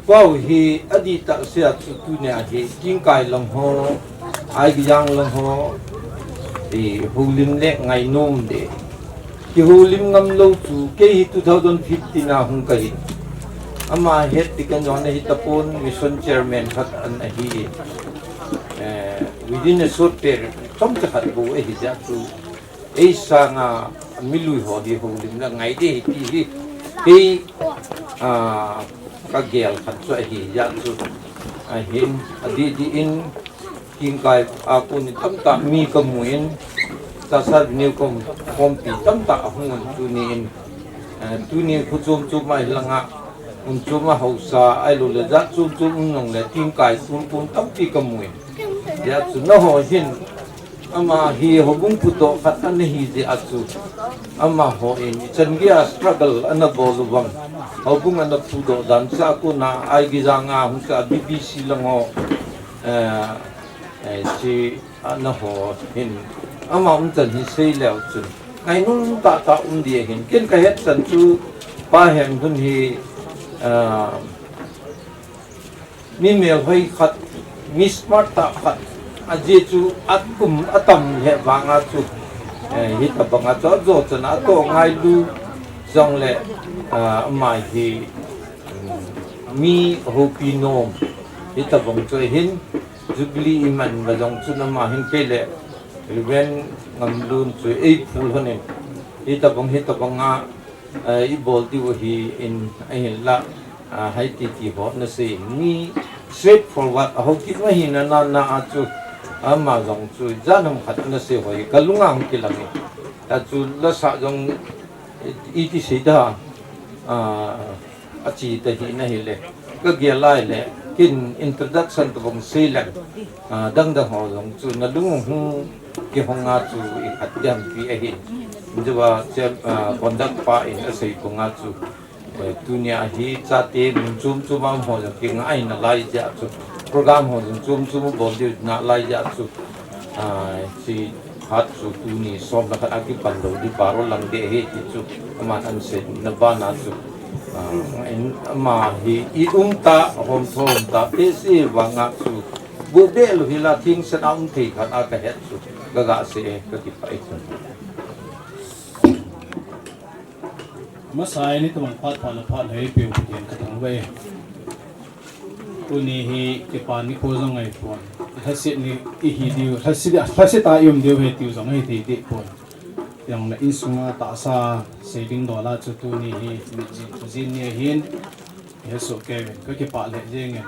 Wow hi adita sia tu ne hi kingkai Longho ai yang Longho di hulim le ngai nom de ki hulim ngam lo chu ke hi 2015 na hung kai ama het tikan yon hi tapon mission chairman khat an hi within a short period tom ta khat bo hi ja tu ei sanga milui ho di hulim na ngai de hi kagel khat so hi ya chu hin adi di in king kai aku ni tamta mi kamuin tasad ni kompi tamta hungun tu ni khujum chu mai langa chu ma hausa ai lo le za chu nong le king kai kun tampi kamuin ya chu no ho hin ama hi hobung puto khat an hi ji achu ama ho in changia struggle ana bolubam hobung ana pudo dan sa ko na ai gi janga hu sa BBC lango si ana ho hin ama chan hi sei leo chu ngai nun ta die hin ken ka het chan chu pa hem hun hi ni mel hoi khat mi smart ta khat aje chu atum atam he wanga chu hi ta banga cho zo chana to ngai lu jong le mai hi mi hopino hi ta bang cho hin jubli iman ba jong chu na ma hin pe le ven ngam lun chu ei phul hone hi ta banga i bol ti hi in ai la hai ti ho na se mi straight forward Haokip ma hin na chu ama jong chu janam khat na se hoi kalunga hum kilami ta chu la sa jong iti sida achi ta hi na hi le ka ge lai le kin introduction to bong se la dang da ho jong chu na lung hu ke honga chu I khat jam pi a hi jwa che conduct pa in a sei ko nga chu dunia hi cha te chum chumam ho jong ki ngai na lai ja chu program ho chum bol di na lai ja chu si hat chu tu ni som na kha ki pan do di paro lang de he chu man an se na ba na chu in ma hi I ta hom thom ta pe si wanga chu bu de lu hi la thing san ang thi khat a ka het chu ga se ka ki pai chu masai ni tumang phat phala phat hei pe pu tian ka thang ve tu ni hi ke pa ni ko zong ai pon thasi ni hi diu thasi ta yum diu he tiu zong ai ti pon yang na insunga ta sa saving dollar chu tu ni hi jin ni hin he so ke ke pa le jeng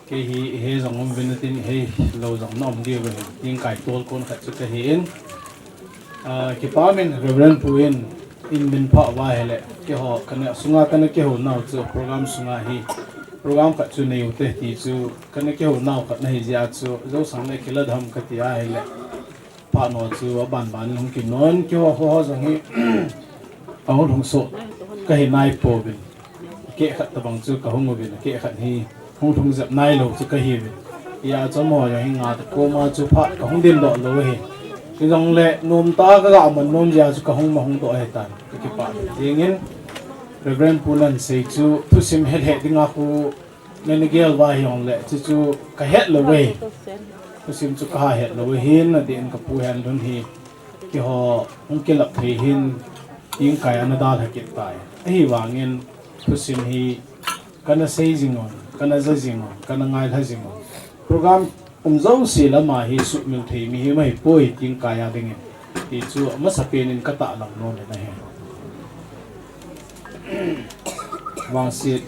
ke hi he zong om vinatin he lo zong nom diu he ting kai tol kon kha chu ke hin ke pa men reverend puin in min pha wa hele ke ho kana sunga kana ke ho nau chu program sunga hi program ka chu nei ute ti chu kana ke ho nau ka nei ja chu zo sang ne khila dham ka ti a hele pa no chu ban hong ki non ke ho zong hi a ho hong so ka hi nai po bin ke khat ta bang chu ka hong bin ke khat hi hong thong zap nai lo chu ka hi bin ya cho mo ya hi nga ta ko ma chu pha ka hong din do lo hi cái dòng lệ nôm ta cái gạo mình nôm ra cho không mà không tội hết tan cái bạn riêng Reverend Pulan say chú thu sim hết tiếng aku nên cái vai hồng lệ chú cái hết là về thu sim chú cái hết là về hin là điện cái pu hen luôn hi cái họ không cái lập thì hin tiếng cái anh đã là kiện tài ấy vàng nên thu sim hi cái nó xây dựng ngon cái nó xây dựng ngon cái nó ngay thay dựng ngon program dấu xì là mà hi sụt mình thấy mi hi mai bôi tiếng kaya đinh thì chú mất sắp bên cái tạ lòng nôn này vàng xịt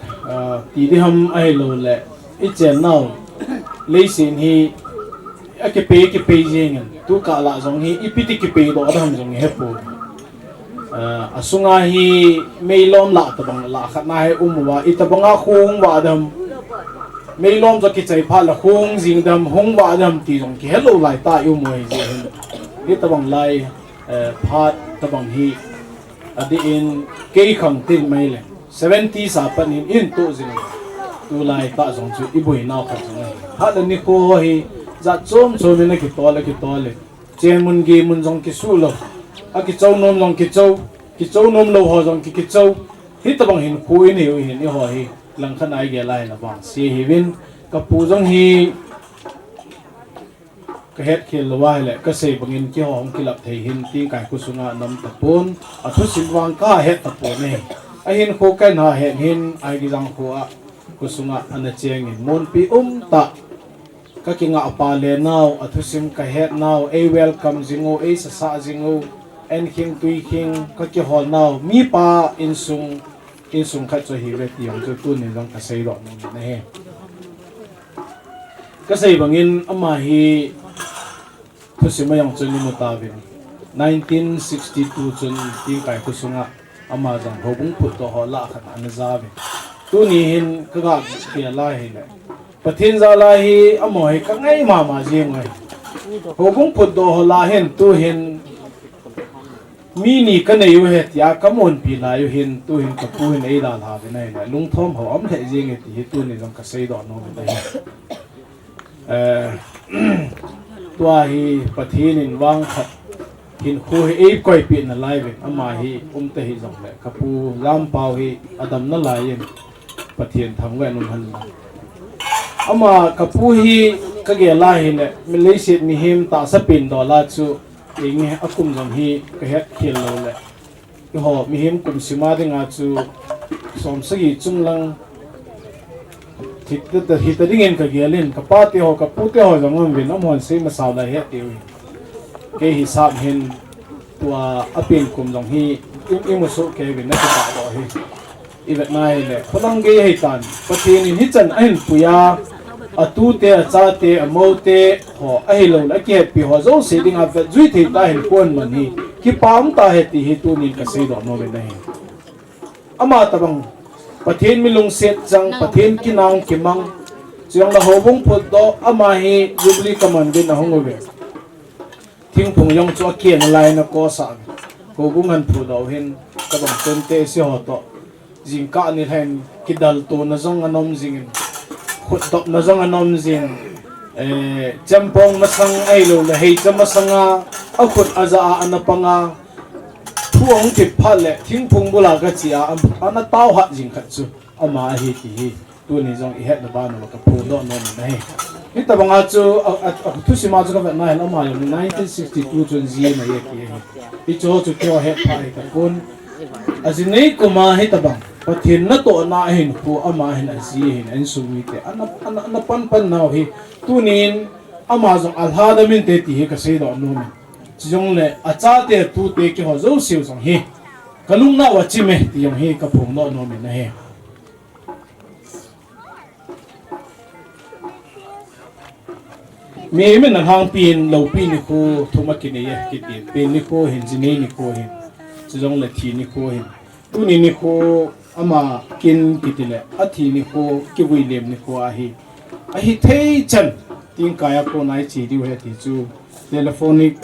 thì đi hâm ai lô lệ ít chén nào lấy xin hi cái pe gì nghe tu cả lại giống hi ít biết cái pe đó đâm giống hết bôi sungai hi mấy lom lạ tập bằng lạ khát nai và ít tập bằng khung và đâm mấy lom cho cái trái pha là hung riêng đâm hung bả đâm thì giống cái hello lại ta yêu mùi gì hết tập bằng lại pha tập bằng hi ở đây in cây khẳng tin mấy lệ 70 sa pan in tu gì tu lại ta giống chú ibui nào khác giống này hát là ni cô hi za chôm chôm nên cái to lệ chen mun gi mun giống cái su lo cái châu nôm giống cái châu nôm lâu ho giống cái châu hít tập bằng hin cô in hiểu hin ho hi lang khan ai ge lai la bang si hi win ka pu jong hi ka het khil wa le ka sei bangin ki hong ki lap thei hin ti kai ku sunga nam ta pon a thu sim wang ka het ta pon ne a hin kho kan ha het hin ai gi jang ko a ku sunga ana cheng in mon pi ta ka ki nga pa le naw a thu sim ka het naw a welcome jingo a sa jingo en king tui king ka ki hol naw mi pa in sung khách cho hi về tiếng cho tuân nên rằng cái xây đó này cái xây bằng in ama hi thu sim yang chân ni mutavin 1962 chân tiếng cái khu sunga ama rằng hồ bung phut to ho la khan an za ve tu ni hin ka ga kia la hi le pathin za la hi amo hi ka ngai ma jeng ngai hồ bung phut do ho la hin tu hin mini cái này yêu hết ya cảm ơn pi la yêu hin tu hin cái pu hin ấy là cái này này lung thom họ ấm hệ riêng thì tu này trong cái xây đó nó cái này tua hi pathin in wang khat hin khu hi ấy coi pi na lai về ama hi te hi dòng lại cái pu lam pau hi adam na lai yin pathin thang ve nung han ama cái pu hi cái ge la hi ne Malaysia mi him ta sa pin do la chu inghe akum jong hi ka het khil lo le ki ho mi him kum sima de nga chu som sagi chunglang hit ding en ka gelin ka pa te ho ka pu te ho jong vin amon se ma saw la he te ke hi sab hin tua apin kum jong hi im so ke vin na ka do hi ivet nai le kholang ge hi tan patin in hi chan ahin puya atu te cha te amo te ho ai lo la ke pi ho zo se ding a zui thi ta hin kon man hi ki pam ta he ti hi tu nin ka se do no ve na hi ama ta bang pathin mi lung set chang pathin ki nang ki mang chiang la ho bung phut do ama hi jubli kaman bin a hong ve thing phung yong chu ke na lai na ko sa ko bung han phu do hin ka bang ten te si ho to jing ka ni hen ki dal to na zong anom jing khut dop na zong anom jing champong masang ai lo la hei chamasanga a khut aza anapanga thuang ti phale thingphung bula ka chia ana taw ha jing khat chu ama hi ti hi tu ni jong i het na ba no ka phu do no nei hi ta banga chu thu sima chu ka na hel ama 1962 chun ji na ye ki hi chu chu kyo het phai ka kun azinei kuma hi ta bang pathin na to na hin ko ama hin azi hin en sumi te ana pan naw hi tunin ama jong alhada min te ti hi ka sei do no min jong le acha te tu te ki ho zo siu jong hi kalung na wa chi me ti yong hi ka phung no no min na he me men hang pin lo pin ni ko thuma ki ne ye ki ti pin ni ko hin jini ni ko hin jong le thi ni ko hin tunin ni ko ama kin kitile athi ni ko ki Vuilemna ni ko a hi thei chan ting kaya ko nai chi di we ti chu telephonic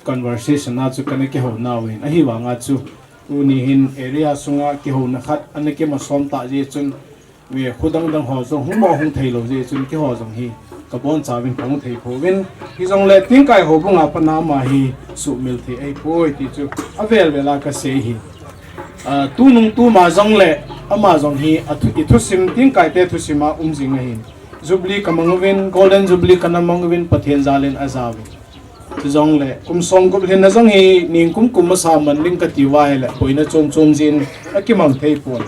conversation na chu kana ke ho na win a hi wanga chu tu ni hin area sunga ki ho na khat an ke ma som ta je chun we khudang dang ho so hum mo hum thei lo je chun ki ho jong hi ka bon cha win pong thei ko win hi jong le ting kai ho bunga pa na ma hi su mil thi ai poi ti chu avel vela ka se hi tu nung tu ma jong le ama jong hi ithu sim ting kai te thu sima jing hin Jubilee kamangwin golden Jubilee kanamangwin pathian zalen azawi jong le song ko hin na jong hi ning kum sa man ling ka tiwa hele poina chom jin akimang thei pon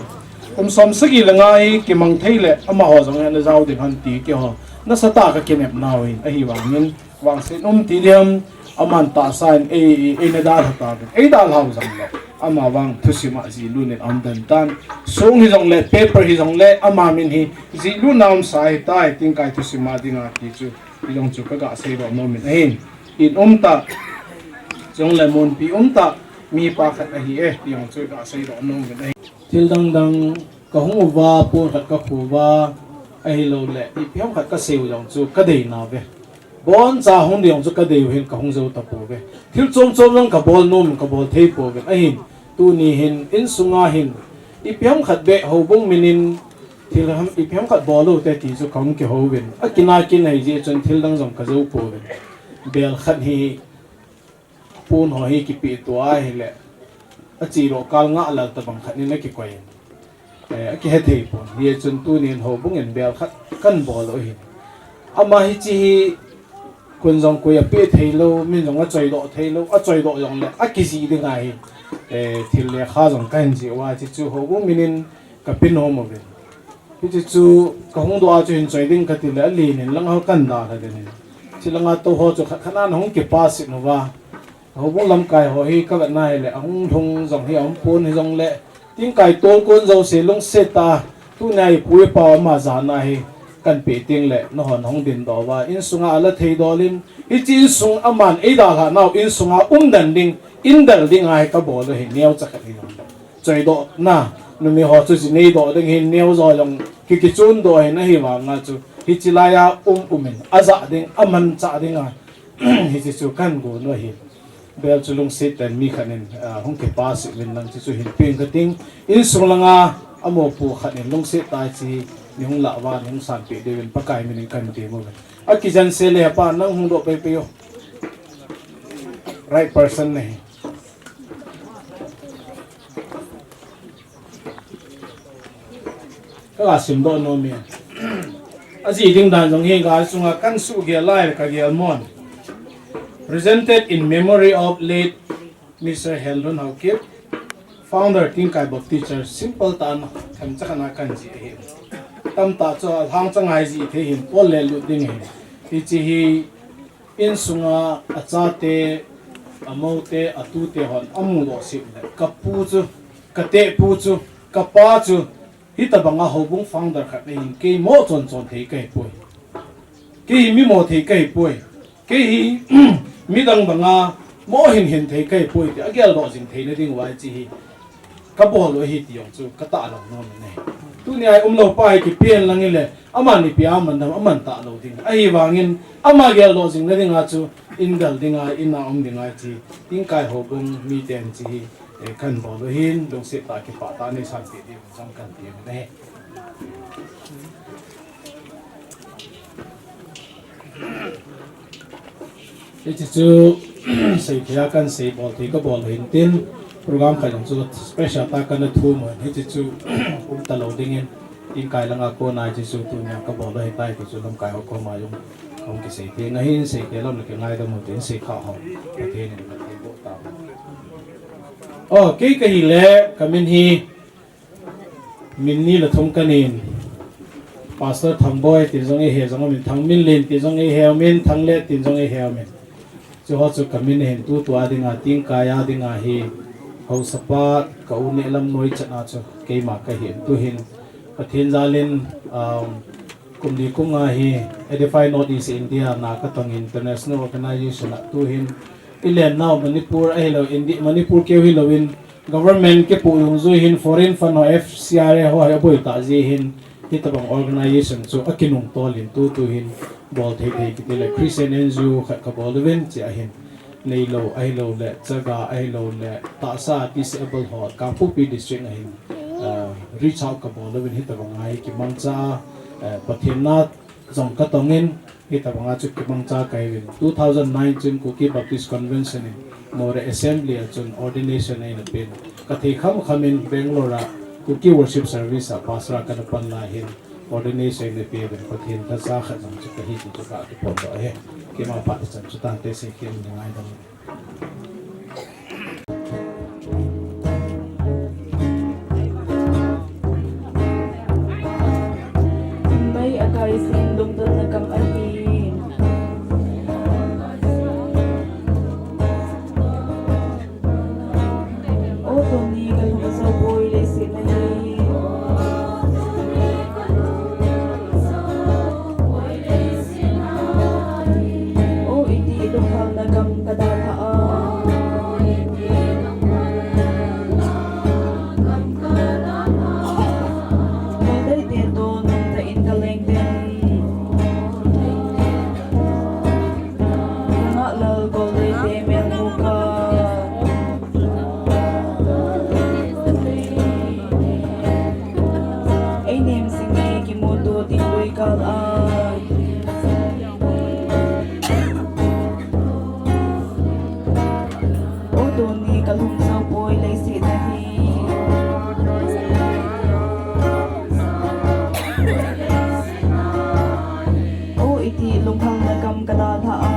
som sagi langa hi kimang thei le ama ho jong na zaw din han ti ke ho na sata ka kinep nawi a hi wangin wang se ti liam aman ta sign e na da ta e da hau jong le ama wang thusima ji lunet amdan tan song hi jong le paper hi jong le ama min hi ji lu nam sai tai ting kai thusima dinga ti chu jong chu ka ga sei ro no min hin in ta jong le mon pi ta mi pa khat a hi e jong chu ga sei ro no min til dang ka hu wa po khat ka khu wa ai lo le i pyam khat ka sei jong chu ka dei na ve bon cha hong diong chu ka dei hin ka hong zo ta po ve thil chom lang ka bol nom ka bol thei po ve a hin tu ni hin in sunga hin ipiam khat be ho bung minin thil ham ipiam khat bolo te ti chu kam ke ho win akina kin ai je chon thil dang jong ka zo po win bel khat hi pun ho hi ki pi to a hi le a chi ro kal nga la ta bang khat ni na ki koi a ki he thei po ye chon tu nin ho bung en bel khat kan bolo hi ama hi chi hi kun jong ko ya pe thei lo min jong a choi do thei lo a choi do jong le a ki ji de ngai thil le kha jong kan ji wa chi chu ho bu minin ka pin ho mo ve chi chu ka hong do a chu hin choi ding ka ti le li nin lang ho kan da la de ni chi langa to ho chu khana hong ki pa si no wa ho bu lam kai ho hi ka na le ang thong jong hi am pon hi jong le ting kai to kon zo se long se ta tu nai pui pa ma za na hi kan pe ting le no hon hong din do wa in sunga ala thei do lin i chin sung aman e da la nau in sunga dan ding in dal ding ai ka bo lo hi neo cha ka hi choi do na nu mi ho chu ji nei do ding hi neo zo long ki chun do hi na hi wa nga chu hi chi la ya umin aza ding aman cha ding a hi chi chu kan go no hi bel chu lung sit and mi khanin hong ke pas win lang chi chu hin ping ka ting in sung langa amo pu khanin lung sit tai chi yung lawa yung sanpi dewin pakai minin kan demo a kijan sele pa nang hung do pe yo right person ne ka sim do no mi aji ding dan jong hi ga sunga kan su ge lai ka ge mon presented in memory of late Mr. Henkholun Haokip, founder Ting Kai Bok teacher simple tan tham chakana kan ji he tam ta cho hang changai ji the hin pol le lu ding hi chi hi in sunga acha te amote atute hon amu do si ka pu chu ka te pu chu ka pa chu hi ta banga hobung founder khat hin ke mo chon thei kai poi ke mi mo thei kai poi ke hi mi dang banga mo hin thei kai poi ti agel do jing thei na ding wa chi hi ka bo lo hi ti yong chu ka ta lo no ne tu ni ai lo pai ki pian lang ile ama ni pia man dam aman ta lo ding ai wangin ama gel lo jing na ding a chu in dal ding a ina ding a chi ting kai ho bung mi ten chi kan bo lo hin dong se ta ki pa ta ni san ti di jang kan ti ne itu chu sei thia kan sei bol thi ka bol hin tin program ka jong chu special ta kan thu mo itu chu ta lo ding in ting kai lang ako na chi chu tu nya ka bol lai tai ki chu lam kai ko ma yung ông ki sei thi na hin sei ke lom ki ngai da mo tin sei kha ho ka the ni ka thi bo ta ke hi le kamin hi min ni la thong kanin pastor thang boy tin jong e he jong min thang min len tin jong e he min thang le tin jong e he min chu ho chu kamin hen tu tu adinga ting kaya dinga hi ho sapa ka u ne lam noi chana chu ke ma ka hi tu hin pathin zalin kumdi kunga hi Edify Northeast India na ka tong international organization tu hin ilen now Manipur ai lo indi Manipur ke hi lo in government ke pu yung zu hin foreign fund ho FCRA ho ha boi ta ji hin ti tabang organization so akinung tolin tu hin bol thei thei ki le Christian NGO ka bolwin chi a hin nei lo ai lo le chaga ai lo le ta sa disabled ho Kangpukpi district a hin reach out ka bolwin hi tabang ai ki mangcha pathinat jong ka tongin hi tabang chu ki mangcha kai win 2019 Kuki Baptist Convention in more assembly chun ordination ai na pen ka thei kham khamin Bangalore Kuki worship service a pasra ka na pan la hin ordination ne pe ben pathin ta sa kha jong chu ka hi chu ka ki pon do he ki ma pa chan chu tan te se ki ngai dang may akay sindong talagang ahin o tuni kalung sa boy lay sinahin o iti lukhang nagang kadataan Maday dito nung tain kaleng din Nga lal golay temel muka Ay nim singi kimuto tindoy kalay O doni kalung sa boy lay sinahin O iti lunghang nagam kadadhaan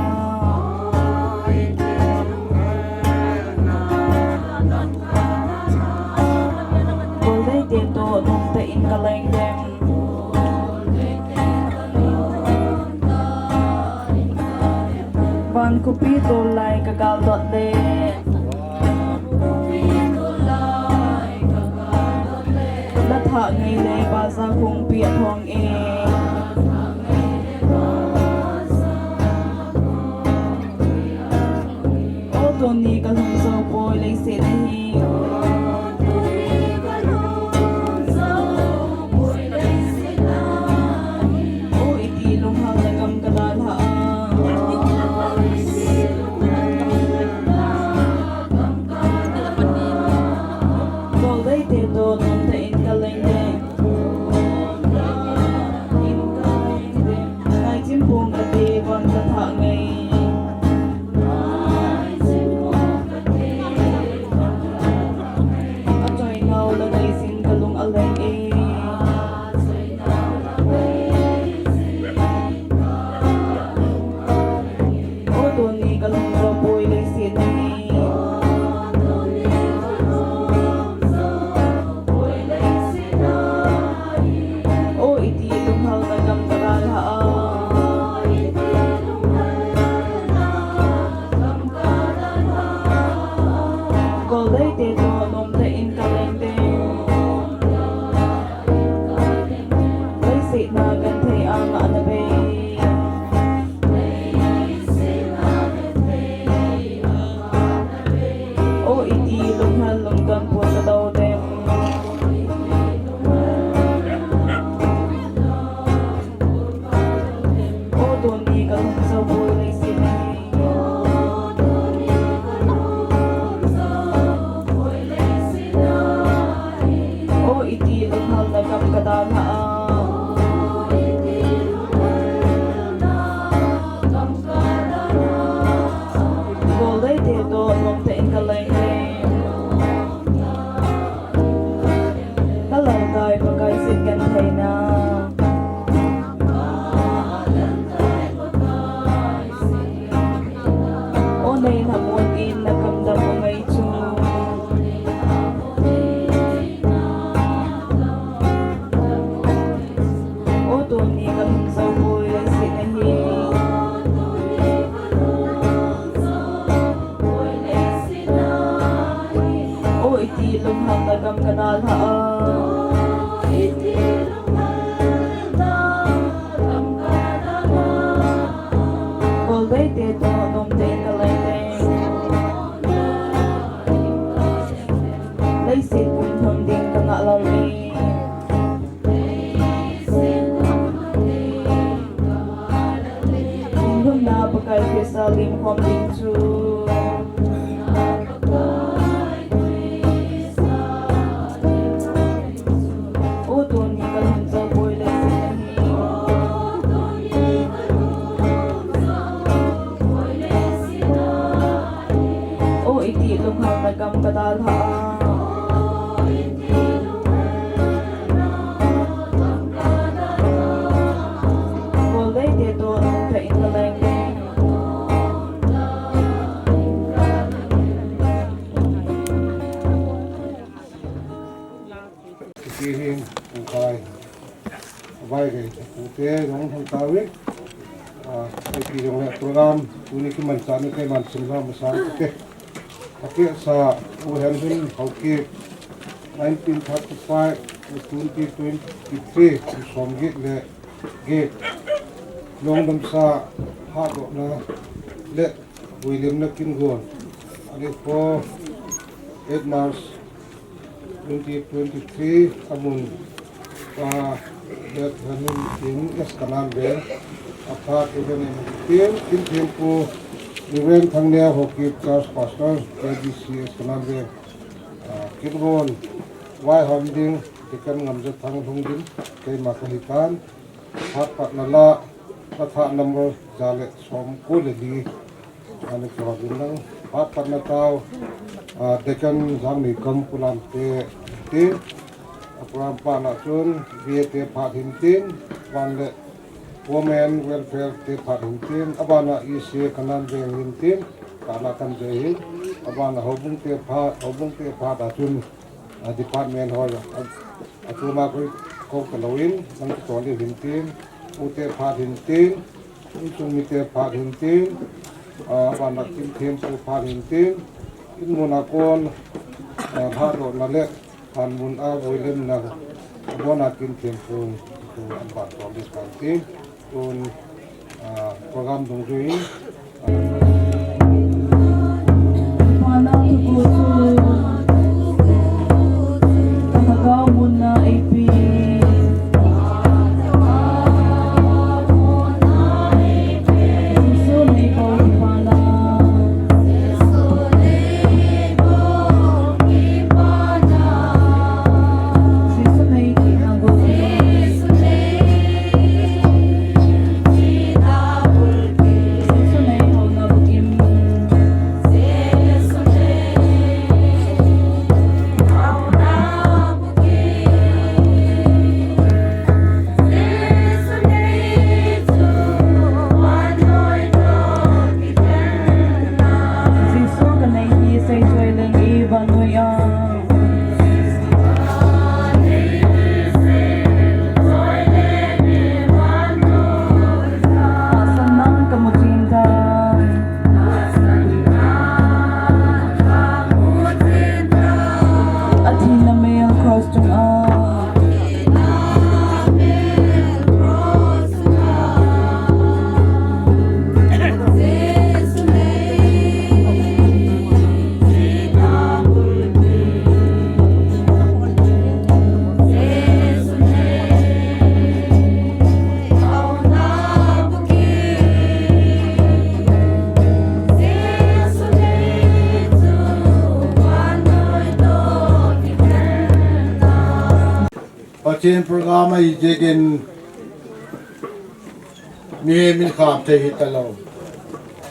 Golday dito nung tain kaleng dem Van kupito lay kagaldot le Latha ngay le basa kung piat hong e O toni kalung sa boy lay sinahin O iti lunghang nagam kadadhaan Golday dito nung tain kaleng dem Ngay chimpong katiwan katha ngay te to nom te ka lai te lấy xin cùng thầm đình ka ngạ lao li hum na bakal ke salim hom ding chu o to ni ka hum za boy le sin o iti lung hang na gam ka dal ha Kihin ukai vai cái ute dong thang tawik cái kỳ dong le program uni ki man san cái man sim ra masang ke sa Henkholun Haokip 1935 to 2023 ki som git le gate Longdamsa Lhahdoh na le Vuilemna kin gon ali po 8 March 2023 amun ka det hanin in eskanan be apha even in tempo niwen thangne Haokip church pastor KBC eskanan be kingon wai hamding tikan ngamje thang thungdin ke makahitan hat patnala patha number jale som ko le di ane ko binang hat patnataw dekan zamni kam pulan te apram pana chun te phathin tin wanle women welfare te phathin tin abana ise kanan beng hin tin kana kan je abana hobung te pha da chun department hol atuma ko kalawin nang to le hin tin ute phathin tin chung mi te phathin tin abana kim them ko phathin tin in monakon Lhahdoh Nale han mun a Vuilemna bona kin tempung to ampa to this country on program dong jui mana tu ku ka mun na ap Pachin program ai jegin mi min kham te hitalo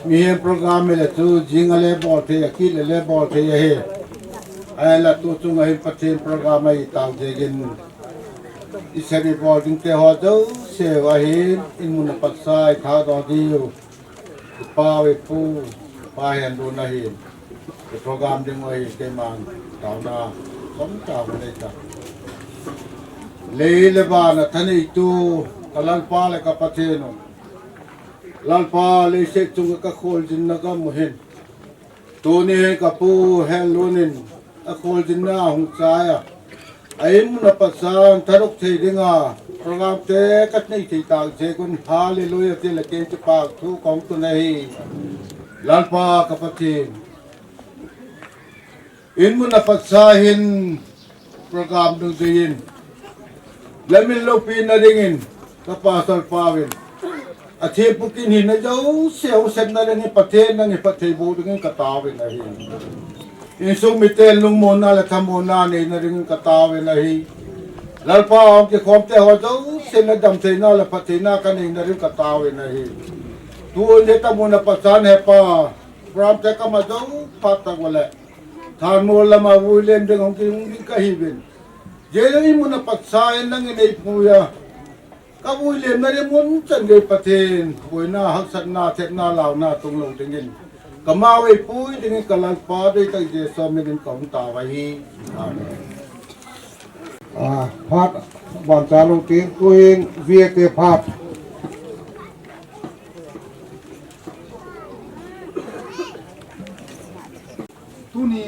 mi program le tu jingale bol te akil le bol te he ai la tu chung ai pachin program ai tang jegin isari bol ding te ho do se wa hin in mun paksai tha do diu pa we pu pa han do na hin program ding ai te man taw na som ta le ta le ba na thani tu kalal pa le ka patheno lal pa le se chung ka khol jin na ka muhin tu ni ka pu Henkholun a khol jin na hung cha ya ai mun na pasan tharok thei dinga program te kat nei thei ta je kun hallelujah te la ke pa thu kong tu nei lan pa kapatid in mun na pasahin program du din lamin lo pin na dingin kapasal pawin a the pukin hin na jau seo sen na ni pathe na ni pathe bu dingin katawin na hi in sung mitel lung mona la thamona ne na ring katawin na hi lalpa om ke khom te ho jau sen na dam te na la pathe na ka ni na ring katawin na hi tu le ta mona pasan he pa pram te ka ma jau pata wala than mo la ma Vuilemna ding hong ki ka hi bin je le mona patsain nang nei puya ka Vuilemna re mon chan ge pathen boina hak sat na thet na law na tung lo dingin kamawi pui dingin kalal pa de ta je so mi din kong ta wa hi amen phat ban cha lo tin kuin vie te phat tu ni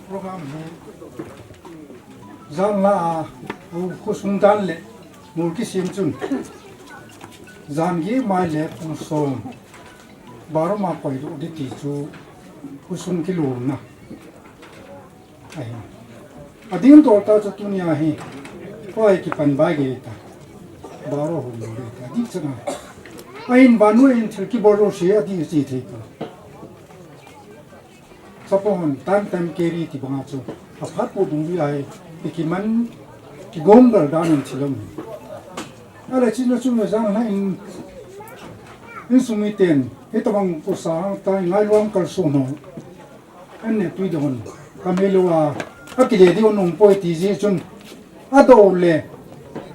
program ni zang la ko sung dan le mul ki sim chun zan gi mai le pu som baro ma poi do di ti chu ku sung ki lu na ai adin to ta chu tu ni a hi koi ki pan ba ge ta baro hu lu ta di chana ain banu in thil ki boro shi adi ji thi ka sapon tan tan keri ti banga chu a phat pu dung bi ai ki man ki gom dar dan in chilom ala chi no chu me jang na in sumi ten he tabang ko sa ta ngai luang kal su no an ne tui don kamelua akile di onung poi ti ji chun ado le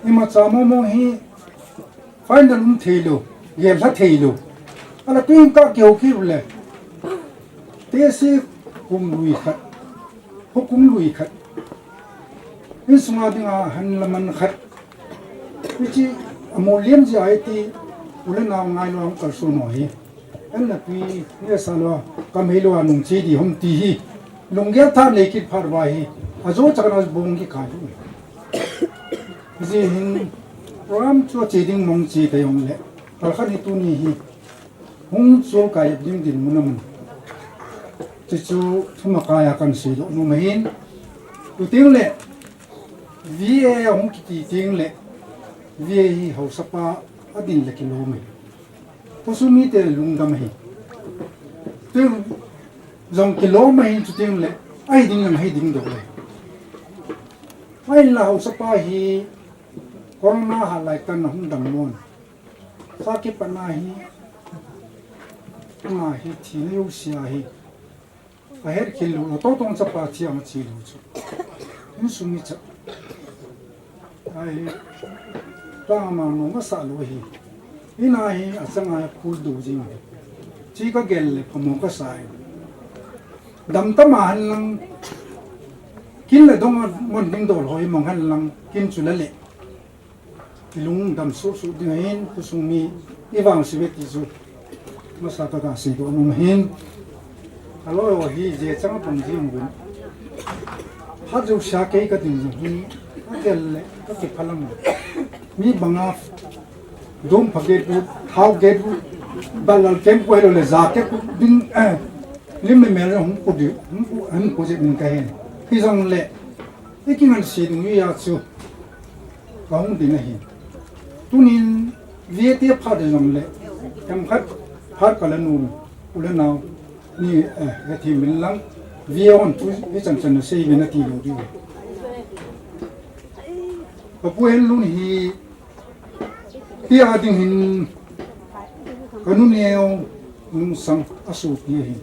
ima cha mo hi final um thelo ye la thelo ala tuin ka kyo ki le te si kum lui khat hukum lui khat in sunga dinga han laman khat chi amoliam ji ai ti ule na ngai lo kal su no hi an na pi ne sa lo kam he lo anung chi di hom ti hi lungya tha le ki phar wa hi azo chakna bong ki kha ji hin program cho chi ding mong chi te yong le al kha ni tu ni hi hung so ka yap ding din munam chu thuma ka ya kan si lo no mahin tu ting le vie hong ki ti ting le vie hi ho sapa adin le ki lo me posumi te lungdam hi tu zong ki lo me hin chu ting le ai ding ngam hai ding do le ai la ho sapa hi corona ha lai tan hung dang mon sa ki pana hi ma hi thi ne u sia hi a her ki lu to tong sa pa chi am chi lu chu in sumi cha ai ta ma no ma sa lo hi ina hi a sanga phul du jing chi ka gel le phamo ka sai dam ta ma han lang kin le dong mon ding dol hoi mong han lang kin chu la le lung dam su su ding hin ku sung mi i wang si ti zu ma sa ta ka si do no hin alo hi je chang pang jing gun ha ju sha ke ka ding hi a gel le ka ki phalang mi banga dom phage bu how get balal kem ko le za ke ding lim me le hum ko di hum ko je min ka hen ki jong le ikingan si ding ya chu ka hum ding hi tunin vie te pha de jong le kam khat phar kala nu ule naw ni ga thi min lang vie on tu vi chan chan se vi na ti lo di pa pu hen lu hi ti a ding hin kanu neo nung sang asu ti hi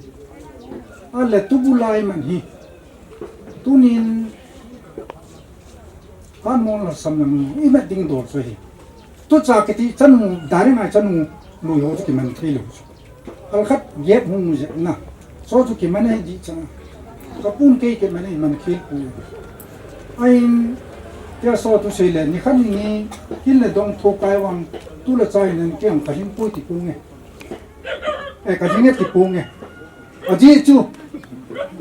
ale tu bulai man hi tunin kan mon la sam nam i ma ding dor so hi tu cha ke ti chan dari ngai chan lu yo ki man thi lu al khat yep hung je na so tu ki man di cha ka pun ke man khil pu ai ya so tu sei le ni khan ni kin le dong tho kai wang tu la chai nen kyang ka hin pu ti pu nge e ka jing ti pu nge a ji chu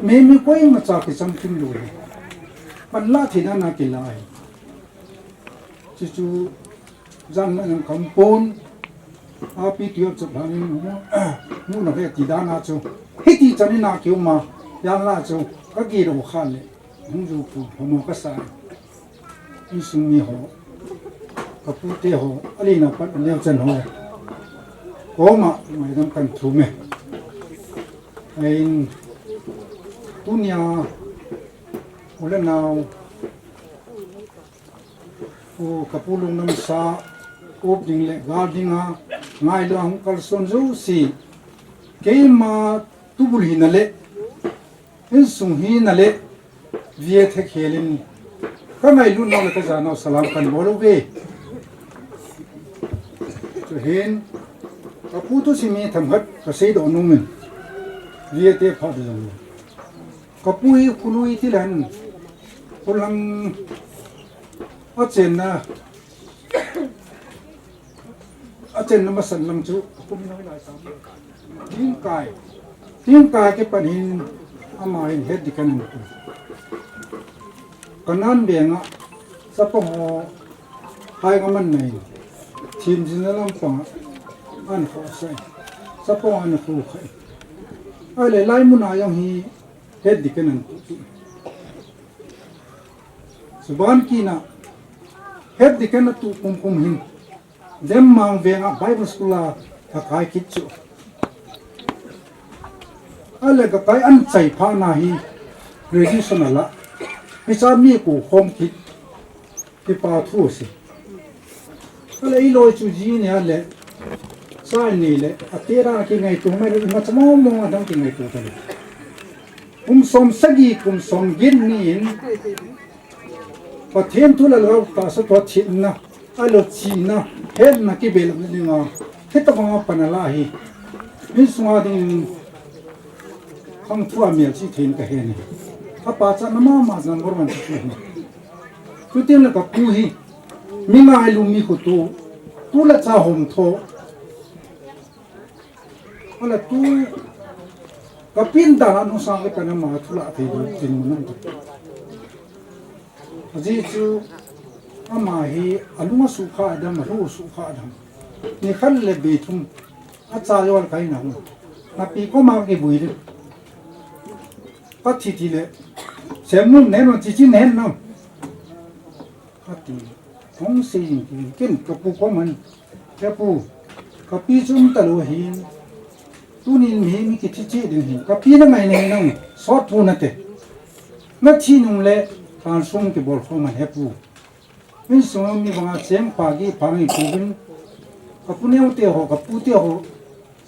me mi koi ma cha ki sam kim lu ปันละที่นั่นนักกีฬาจู่ๆจังมันคำปูนอาปีเดียวจะพังนู่นน่ะเรื่องที่ด้านนั้นจู่เฮ้ยที่จะนี่นักเกี่ยวมาอย่างละจู่ก็กีฬาขันเลยมึงรู้ปุ๊บผมก็ใส่ยิ่งสุ่มมีหัวก็พูดเที่ยวอะไรนะปันเลี้ยวจันหัวโอ้มาไม่ต้องกันทุ่มเองไอ้ตุนยาโอเลนาวโอ้กับผู้ลงน้ำซาอุบดิ้งเล็กกาดิ้งอ่ะง่ายด้วยกัลส่วนจูสิเกี่ยมาตุบุลีนั่นแหละเห็นสุ่มฮีนั่นแหละเวียดเขลินก็ไม่รู้น้องก็จะน้องสลามกันบอลเวจะเห็นกับผู้ทุสิมีทำหัดก็เสียดอนุ่มเวียดพอดีเลยกับผู้ที่คุณลุยที่นั่นคนลังอาเจนนะอาเจนน่ะมาสั่นลังจุผมน้อยหลายสามทิ้งกายแกปัญหินอามาเห็นเฮ็ดดิกันกันนั่นเบียงอ่ะสับปะหอหายกันมันไหนทีมจินลำปังอันขอใส่สับปะอันคู่ใครอะไรไล่มุนอายังฮีเฮ็ดดิกันนั่นสุบานกีน่ะเฮ็ดดิกันนั่นตุคุมหินเดมมังเวียงอ่ะไบเบิลสคูลาถ้าใครคิดจู่อะไรก็ใครอันใจพานาฮีเรื่องที่สนละไม่ทราบมีกูคงคิดที่ป่าทุ่สิอะไรอีลอยจูจีเนี่ยแหละสายนี่แหละอาเทราคิดไงตัวไม่รู้มาจะมองดังคิดไงตัวเลยสมสกีสมยินนี่พอเทียนทุละเราตาสะทอดชินนะไอ้เราชีนะเห็นนะกี่เบลนี่งาเฮ็ดต้องมาปนละฮีนี่สมาดิข้างทั่วเมียที่เทียนก็เห็นถ้าป้าจะน้ำมาจังบริมันจะเห็นคือเทียนแล้วก็ปูฮีมีมาไอ้ลุงมีขุตูตุละจ้าหงโถอะไรตูก็พินดารานุสังเกตนามาทุละที่ดูจริงมันนั่นจีจูอามาฮีอนุมาสุขาดัมรู้สุขาดัมนี่ขันเลบีทุมอาจารย์วันใครนะนับปีก็มาเก็บบุยเลยปัจจิตเลยเสมุนเน้นวันจิตเน้นน้ำปัจจิของสิ่งที่กินกับปูก็มันแค่ปูกับปีจุ่มตะลุหินตุนินมีกิจจิตดึงหินกับปีนั่งไงเนี่ยนั่งสอดปูนั่นเองนัดที่นุ่งเละการส่งที่บอลเข้ามาให้ปูไม่ส่งมีบางเสียงปากีพังอีกคนกับปูเนี่ยเตี้ยหัวกับปูเตี้ยหัว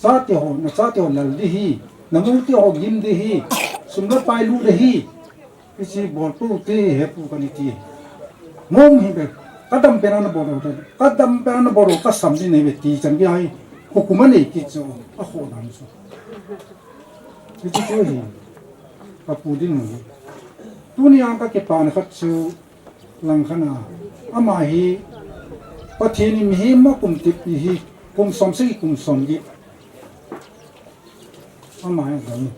ซาเตี้ยหัวนักซาเตี้ยหัวนั่นดีฮีน้ำมูเตี้ยหัวยิ้มดีฮีสุนัขไปลูกดีฮีไม่ใช่บอลปูเตี้ยให้ปูกันอีกทีมองเห็นแบบกัดดำเป็นอันบอลเรากัดดำเป็นอันบอลเรากัดสามสิบในเวทีจังยังไงหุกมันอีกทีจ้ะอ่ะโหดนั่นจ้ะไม่ใช่ช่วยกับปูดิ้งตุนี่อันก็เก็บปานขัดชูหลังขนาอามาฮีปะเทนิมฮีมาคุมติดฮีคุมสมศรีคุมสมยิอามาอย่างนี้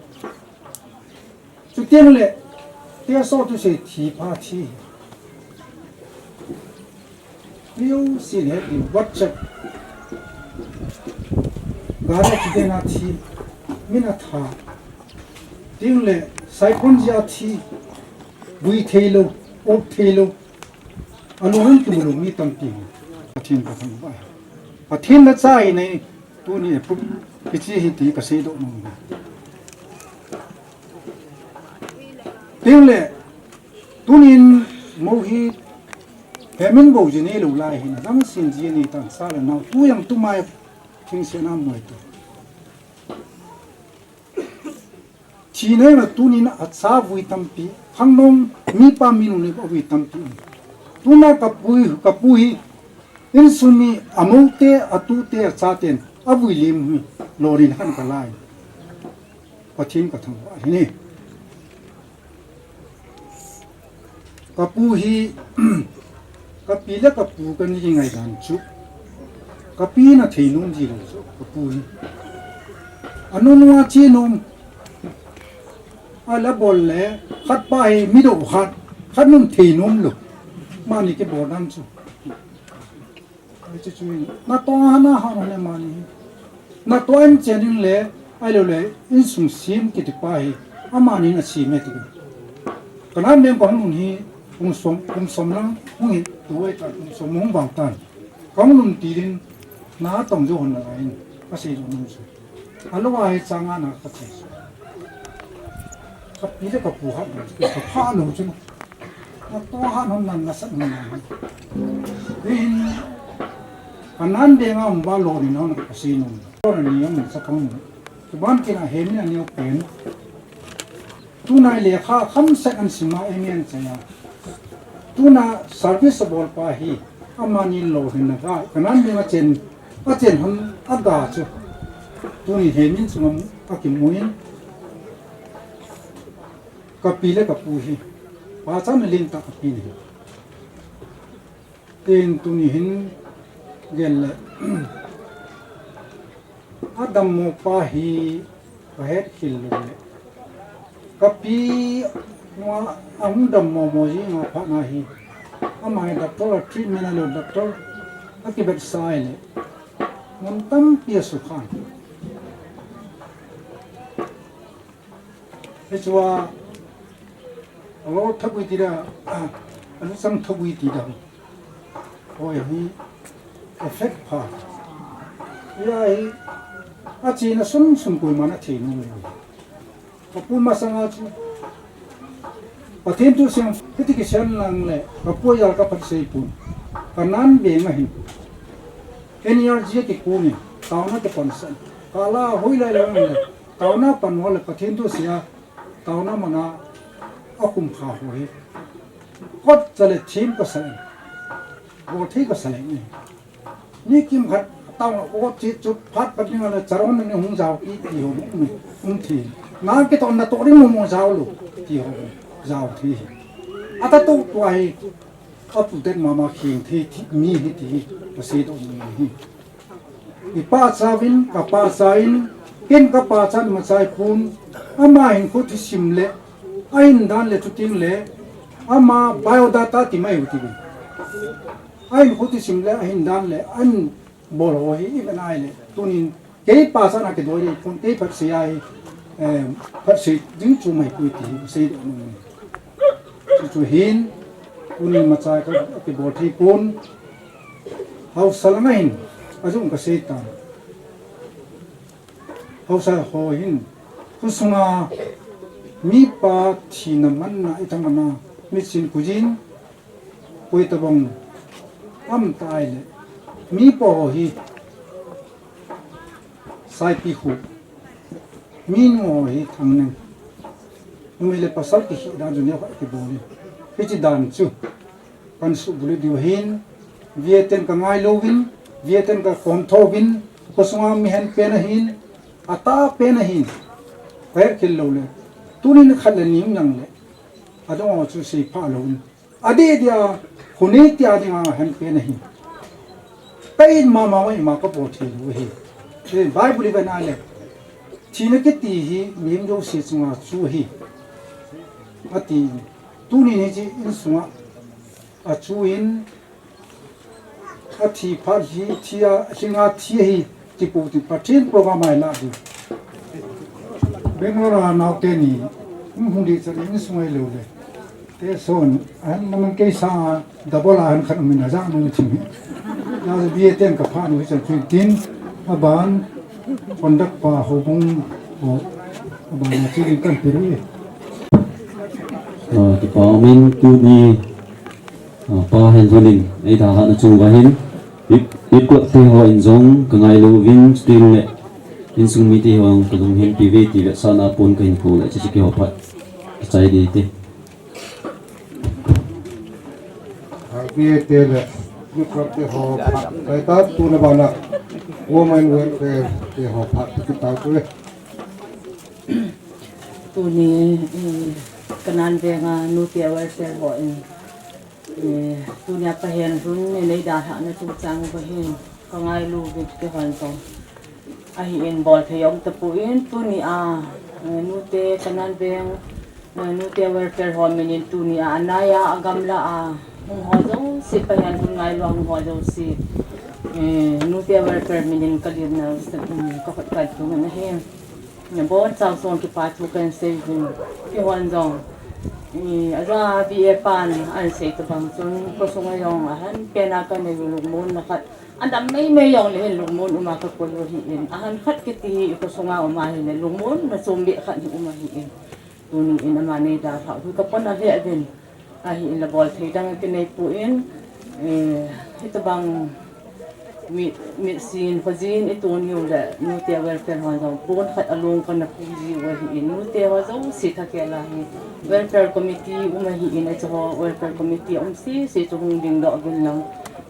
จุดเดียวเลยเที่ยวสอดตัวเสียทีพาทีเลี้ยวสิเนี่ยดีวัดจักการะจุดนาทีมินาทาเดียวเลยไซคอนจาทีบุยเทโลโอเทโลอารมณ์ที่มันมีตั้งตีปะเทียนก็ทำไปปะเทียนนั่นใช่ในตัวนี้ปุ๊บพิจิตรที่ก็เสียดอกนึงเดี๋ยวเลยตัวนี้โมหิเฮมินบอกจะเนี่ยลูกไล่หินตั้งสิ่งที่นี่ตั้งสารนาตัวยังตัวไม่ทิ้งเสียน้ำมวยตัวทีนี้นะตัวนี้นะอัศวิตัมปีข้างนอกมีปามินุนี่ก็วิตัมปีตัวนั้นกับปุยอินสุนีอามุเตอตุเตซาเตนอาวุยลิมโลรินขันกันไล่ปะทิมกับทั้งว่าทีนี้กับปุยกับปีแล้วกับปูกันยังไงกันจุกับปีน่ะเทนุ่มจีเลยกับปุยอันนู้นว่าจีนุ่มอะไรบอลเลยขัดไปมิโดขัด khát nung thì nung lục mà này cái bộ đan chú chú na to hana hana mà này na to anh chơi lệ ai lệ in sung sim cái thứ bài ama này là sim ấy cái nào nên còn nung hi cũng sống lắm cũng hi tuổi ta cũng sống mong bảo tan cũng nung tí đến na tổng cho hồn là anh có gì rồi nung chú alo ai sang anh à cái gì cái này cái phù hợp cái phá nung chú na to hana na sắc nung nên anh ăn đi ngang qua lối này nó cái gì nung đó là nhiều mình sắc không cái bán cái này hết là nhiều tiền tu này lệ khá khăm sắc anh xí mà em yên chơi à tu na serviceable pa hi amani lo hin na cái nan đi mà trên hân ada chứ tu này hết những sự mà cái muin cái pile cái pu hi ba trăm linh ta cái pile tên tu này hin gel Adam mo pa hi kahit hilule kapi mo ang dam mo ji nga pha na hi amai doctor treatment alo doctor akibet sai le mon tam pia su khan echwa alo thagui tira alo sam thagui tira oi hi effect pa ya hi a chi na sum kui mana thi nu ka pu ma sanga chu pathen tu sem ti ki sen lang le ka pu ya ka phat sei pu ka nan be nga hi energy ki ku ni taw na te pon san ka la hoi la la le taw na pan wala pathen tu sia taw na mana akum kha hoi kot chale thim ka san bo thi ka san ni kim khat tao có chỉ chụp phát bắt nhưng mà cháu nó không giàu ít thì không thì nó cái tao là tao đi mua giàu luôn thì không giàu thì ta tao quay ấp tết mà khiêng thì mi thì có gì đâu mi thì pa sa vin cả pa sa in ken cả pa sa mà sai phun ama hình có thì sim lệ anh đan lệ chút tiếng lệ ama biodata thì mấy thì anh có thì sim lệ anh đan lệ anh bồ hồ hi bên ai này tôi nhìn cái pa sa na cái đôi đi con cái phát sĩ ai phát sĩ đứng chung mày quy thì sĩ chú hin tôi nhìn mà trái cái bồ thi con hậu sal ngay ở trong cái sĩ ta hậu sal hồ hin cứ sunga mi pa thì nằm ăn na itang na mi sin kujin quy tập bông âm tai le mi po hi sai pi khu mi no hi thang ne mi le pasal ki da ju ne ki bo ni ki chi dan chu kan su bulu diu hin vieten ka ngai lo win vieten ka kom tho win ko sunga mi hen pe na hin ata pe na hin per khil lo le tu ni khal le nim nang le adong chu si pha lo ade dia khuni tia dinga hen pe na hin cái mà có bộ thì luôn hi, cái Bible bên này thì nó cái tí hi miếng dầu xịt xuống chú hi, à tí tu này chỉ in xuống à chú in à thì phát hi thì à sinh à thì hi thì bộ thì phát triển program này là gì, bên ngoài nào tên này không đi cho in xuống ai lâu đấy, thế son anh mình cái sao double anh khăn mình là dạng mình chịu là bia tiền cả phan với chân tin à bán còn đất và hồ bông hồ bán là chỉ cần tiền rồi thì có mình tu đi pa Henkholun ấy đã hạn chung và hin ít quật thì họ in giống cái ngày lâu vin still lệ in sung mi thì họ cái dòng hin PV thì lệ sana pun cái info lệ chỉ cái họ phải chạy đi thì bia tiền lệ lúc đó thì họ cái tết tu là bao nhiêu women welfare thì họ phát cái tao thôi tu ni kanan ve nga nu tia welfare bo tu ni apa hen run ni nei da ha na tu chang ba hen ka ngai lu ve ke han to a hi en bol the yom ta pu in tu ni a nu te kanan ve nutia welfare home in tunia anaya agamla hung hozo si payan hung ngai lo hung hozo si nutia welfare minin kalir na kakot kad tu na he na bon sao son ki pa tu kan se ki hon zong aza bi e pan an se to bang sun ko so ngayong ahan pena ka ne lu mon na khat andam may yong le lu mon uma ka ko lo hi in ahan khat ki ti ko so nga uma hi le lu mon na sumbi khat ni uma hi in tuni in amane da tha hu ka pon a he den a hi in la bol thei dang ki nei pu in hita bang mi sin fazin ituni ula nutia welfare hon zong bon khat along kan na puji wa hi in nutia wa zong si tha ke la hi welfare committee uma hi in cho welfare committee si to hung ding do gin lang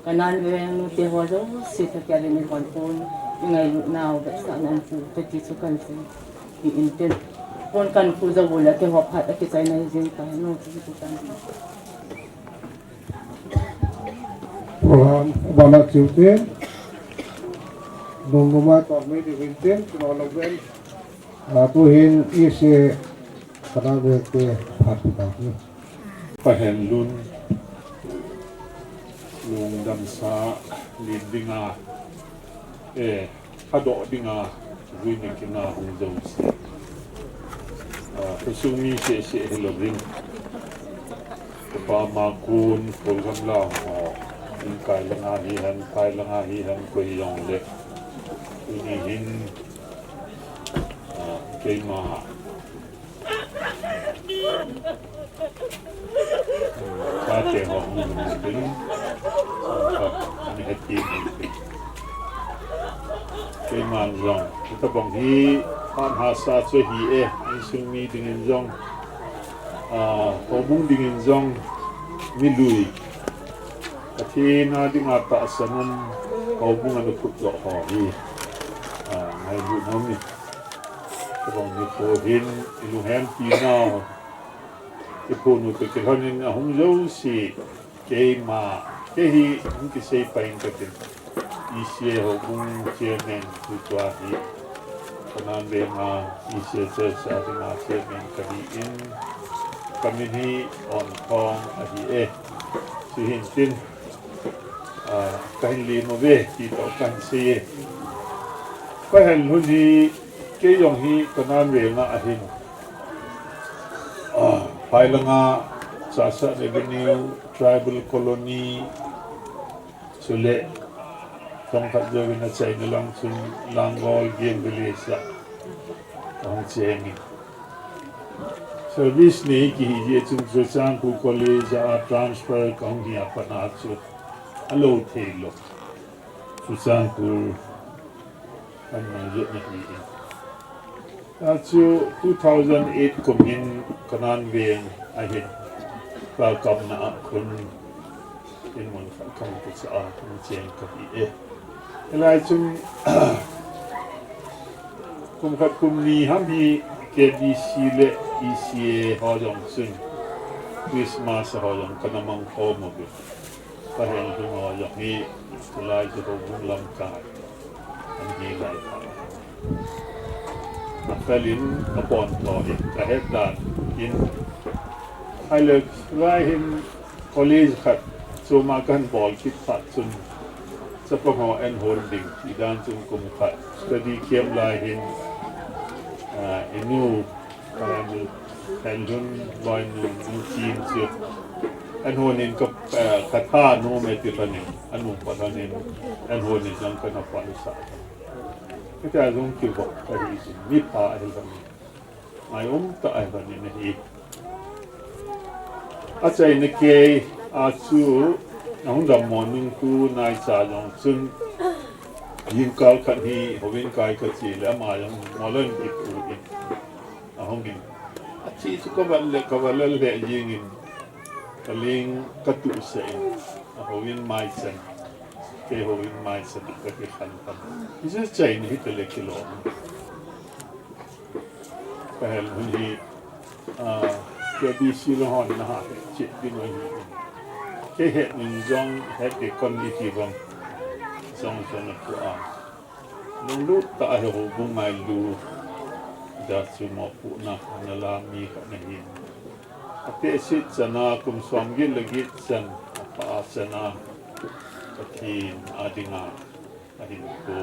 kanan we nutia wa zong si tha ke le ni hon pon ngai now ba sa nan pu peti su kan si hi in ten pon kan ku za wala ke hop hat ke chai na jing ta no chi tu kan Bana Chilten, Nunguma Tommy di Winten, Kinoloben, Tuhin isi Kanawete Hapitaki. Henkholun, Longdamsa, Lindinga, Lhahdoh dinga, Vuilemna Hongdamsa. Kasumi se helobin. Kapa makun, Vuilemna kai langa hihan ko yong le ini hin keima kate ho bin ni hati keima zong kita bang hi an hasa so hi sung mi dingin zong obung dingin zong milui Ati na di nga taasanan kaubungan na putlo ko hi ngayon doon namin kapag nipohin iluhem pinaw ipuno pagkakanin na humzaw si kay ma kehi hindi say paing katin isye ho kung chairman tutwahi kanambe nga isye sa ating nga chairman kahiin kami ni on kong ahi si hintin kahin limo be dito kan si kahin huni kayong hi kanan we nga ahin paila nga sa revenue tribal colony sule kong kadjawin na sa inalang sun langgol game bilisa ang siyengin service ni kihije chung susan ku college transfer kong hiya panatso Hello, Taylor. Susan Pool. I'm going to That's 2008 kumin kanan being I had welcome na kun in one come to sa akin siyang kapi Elay chung kumni hambi ke di sile isi hojong sun Christmas hojong kanamang homo be Kahel dungo yung hi tulay sa Vuilemna ang hilay pa. Nakalin kapon to kahit dan in halag lahin college kat sumakan ball kit pat sun sa pango and holding idan sun kumkat study kiem lahin inu karamil Henkholun loy nu team siya Henkholun ka kata no metiranin anu patanin Henkholun ang kanapan sa kita zong kibo kari ni pa Henkholun may ta Henkholun ni atay ni kay asu nang damon ku nai sa jong sun yin kal kan hi hovin kai ka chi la ma yang molen ipu in ahongin achi su ko le yingin kaling katu sa in hovin mai san ke hovin mai sa ka ke khan pan isa chai ni tele kilo pahal hi ke di si lo hon na ha chi din wa hi ke he nin jong he de kon li ti bang song na ku a nung lu ta he ho bung mai lu da su mo pu na la mi ka na hi Ate sit sana kum swamgi lagi san apa sana katin adinga ahin ko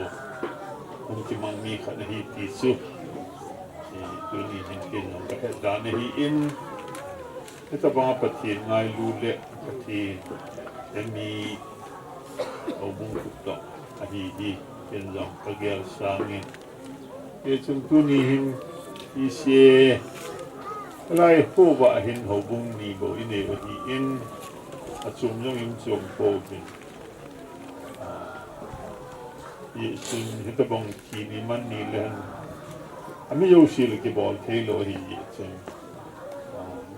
mungkin mami kat nahi tisu ini mungkin orang kat nahi in kita bang patin ngai lule patin demi obung kutok ahi penjang kagel sangin contoh ni isi lai ho ba hin hobung ni bo ini wahi in achum yung im chum po bin sun hita bang kini man ni len ami yo sil ke bol thelo hi chum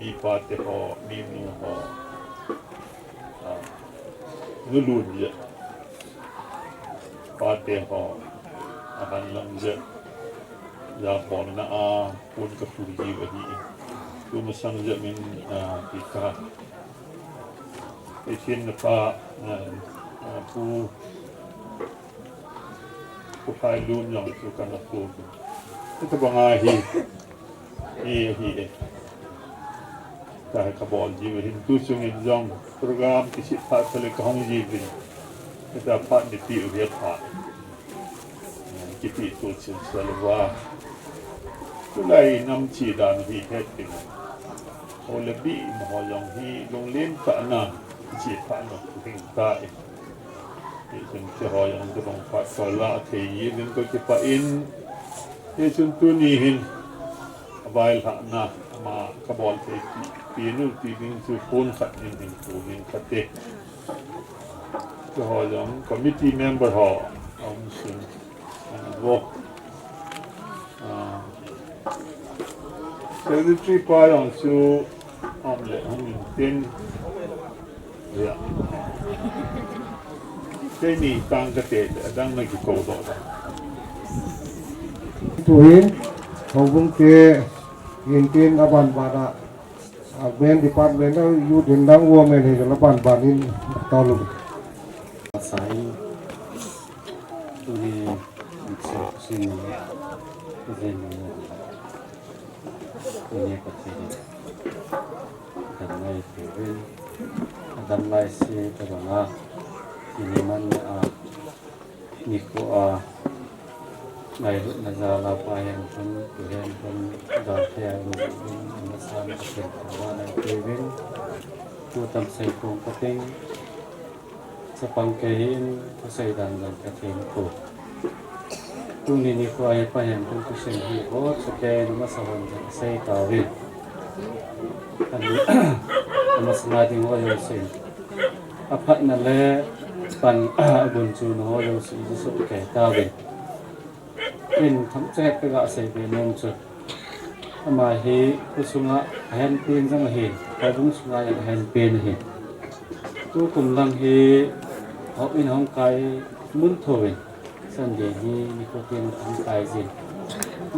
mi pa te ho mi nu ho ngulun je pa te ho akan lang je ya bon na pun ka fuji wahi tu masang je min pika isin na pa pu pai lun yang tu kan aku itu bangahi hi dah kabol jiwa hindu sungin jong program kisi pat pale kahong jiwin kita pat di pi ubiat pat kipi tu sin salwa tulai nam chi dan hi het tin o le bi mo yong hi long len ta na chi pat no ting taซึ่งจะหอยังจะต้องปัดสละเทียนก็จะไปอินที่ชุนตัวนี้เห็นใบหละนะมากระบอกเทียปีนู้นปีนี้สุพนขัดยิงเห็นตัวยิงขัดเตะจะหอยังคอมมิตี้เมมเบอร์หอองซึ่งวอกเซอร์วิสทรีปายองซูออมเล่ห้องเต็นเรียcái này tăng cái tiền đang là cái cầu đó tuhin hobung ke intin aban bada ben department đó yu din dang wo men he la ban ban in talu sai tu ni sin zen ni ko ti dan lai pe ven dan lai si ta ba ini man ni ko ngai na za la pa yang pun tuhan pun da thea ni sa na ke wa na ke ven tu tam sai ko pating sa pang ke hin ko sai dan ka thim ko tu ni ko ai pa yang pun ko sen hi ho sa ke na sa hon sai ta ven an ma sa na ding ho yo sen apat na le pan bun chu no yo si su ke ta ve in tham che pe ga se be nom chu ama hi ku sunga hen pin jang hi ka dung sunga ya hen pin hi tu kum lang hi ho in hong kai mun thoi san de hi ni ko tin tham kai ji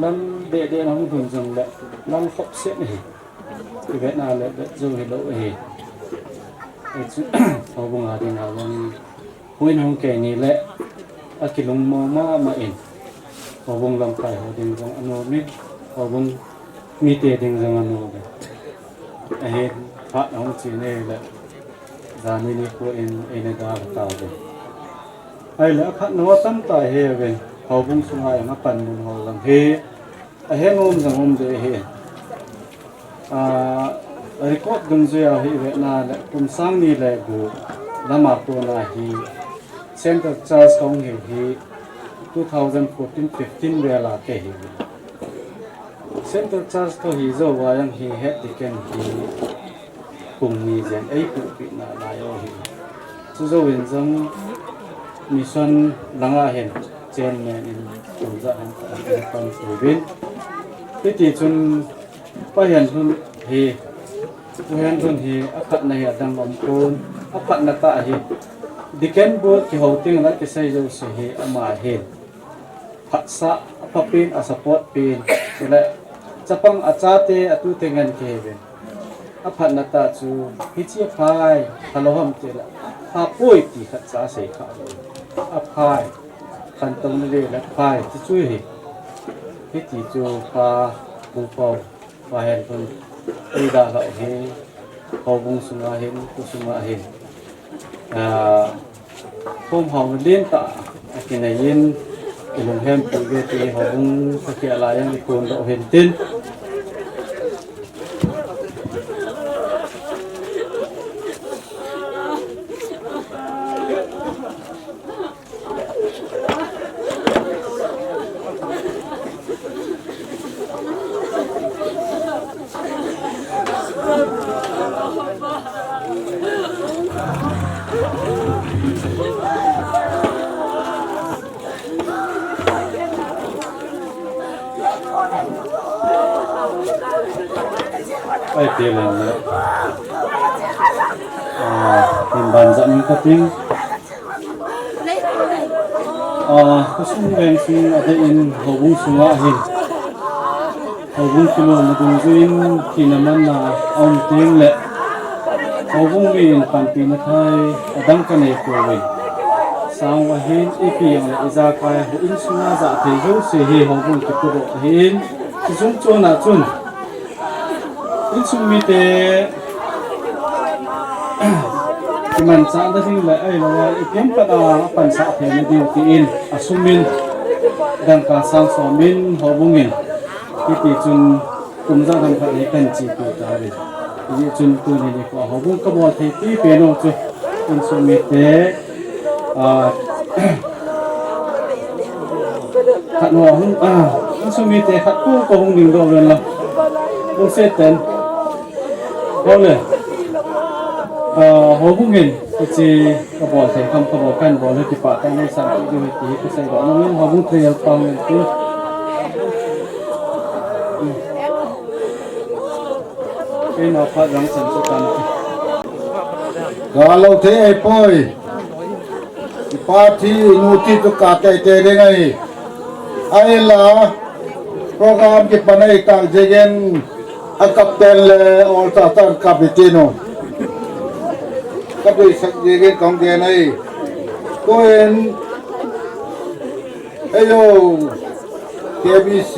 lam de hong bun jang le lam khop se ni hi ve na le de zo hi lo hi ho bung a din ha long huin hong ke ni le akilung ma in hobung lam kai ho ding jong ano mi hobung mi te ding jong ano de he phat hong chi ne le zani ni ko in ene da ta de ai le khat no tam ta he ve hobung sungai ma pan mun ho lam he a he ngom jong de he record dun je a hi ve na le kum sang ni le gu lama ko na hi Center Charge Kong hi 2014-15 vela ke hi Center Charge to hi zo wa yang hi het diken hi kung ni zen ai pu pi na la yo hi chu zo win jong mission langa hen chen men in chu za han pan su bin ti chun pa hian hun hi tu hian hun hi akhat na hi adang om kon akhat na ta hi diken bo ki hoting la ki sai zo se hi ama he phatsa apapin a support pin sele chapang achate atu tengan ke ben aphat na ta chu hi chi phai haloham te la ha poi ti khat cha se kha a phai kan tong le la phai chi chu hi ti chu pa bu pau pa hen kon ai dah lah he hobung sungahin kusungahin hôm hồng liên tạ cái này yên ilung hem pulge ti hobung sakia layang ikon do hentin ai tiền là tiền bàn dẫn các tiếng có sung đèn xin ở đây in hậu bung sung á hình hậu bung kilo một đồng duyên thì nằm ăn là ông tiếng lệ hậu bung vì bàn tiền nó thay đăng cái này của mình sang và hin ít tiền là ra cái hậu in sung á dạ thì dấu sẽ hi hậu bung cái độ hin thì chúng cho là chun in sung mi te mình sáng đó thì lại ấy là kiếm cái đó phần xã thì mới điều thì in asumin đang cả sang số min họ bung in cái tỷ chun cùng ra làm cái cần chỉ của ta vậy cái chun tu này của họ bung cái bộ thì tí bên chứ in sung mi te khát hoa hung in sung mi te khát cô có hung nhiều đâu rồi là bung sẽ tên đâu này họ bung in chỉ cái bộ thì không cái bộ căn bộ nó chỉ bảo tay này sang cái điều thì cái sai đó nó họ bung theo con này chứ cái nó phát răng sản xuất căn kalau thế ai poi party nuti tu kata teh này ai là program kita panai tak jagen kapten le all starter kapiteno tapi jagen kong dia này koen ayo KBC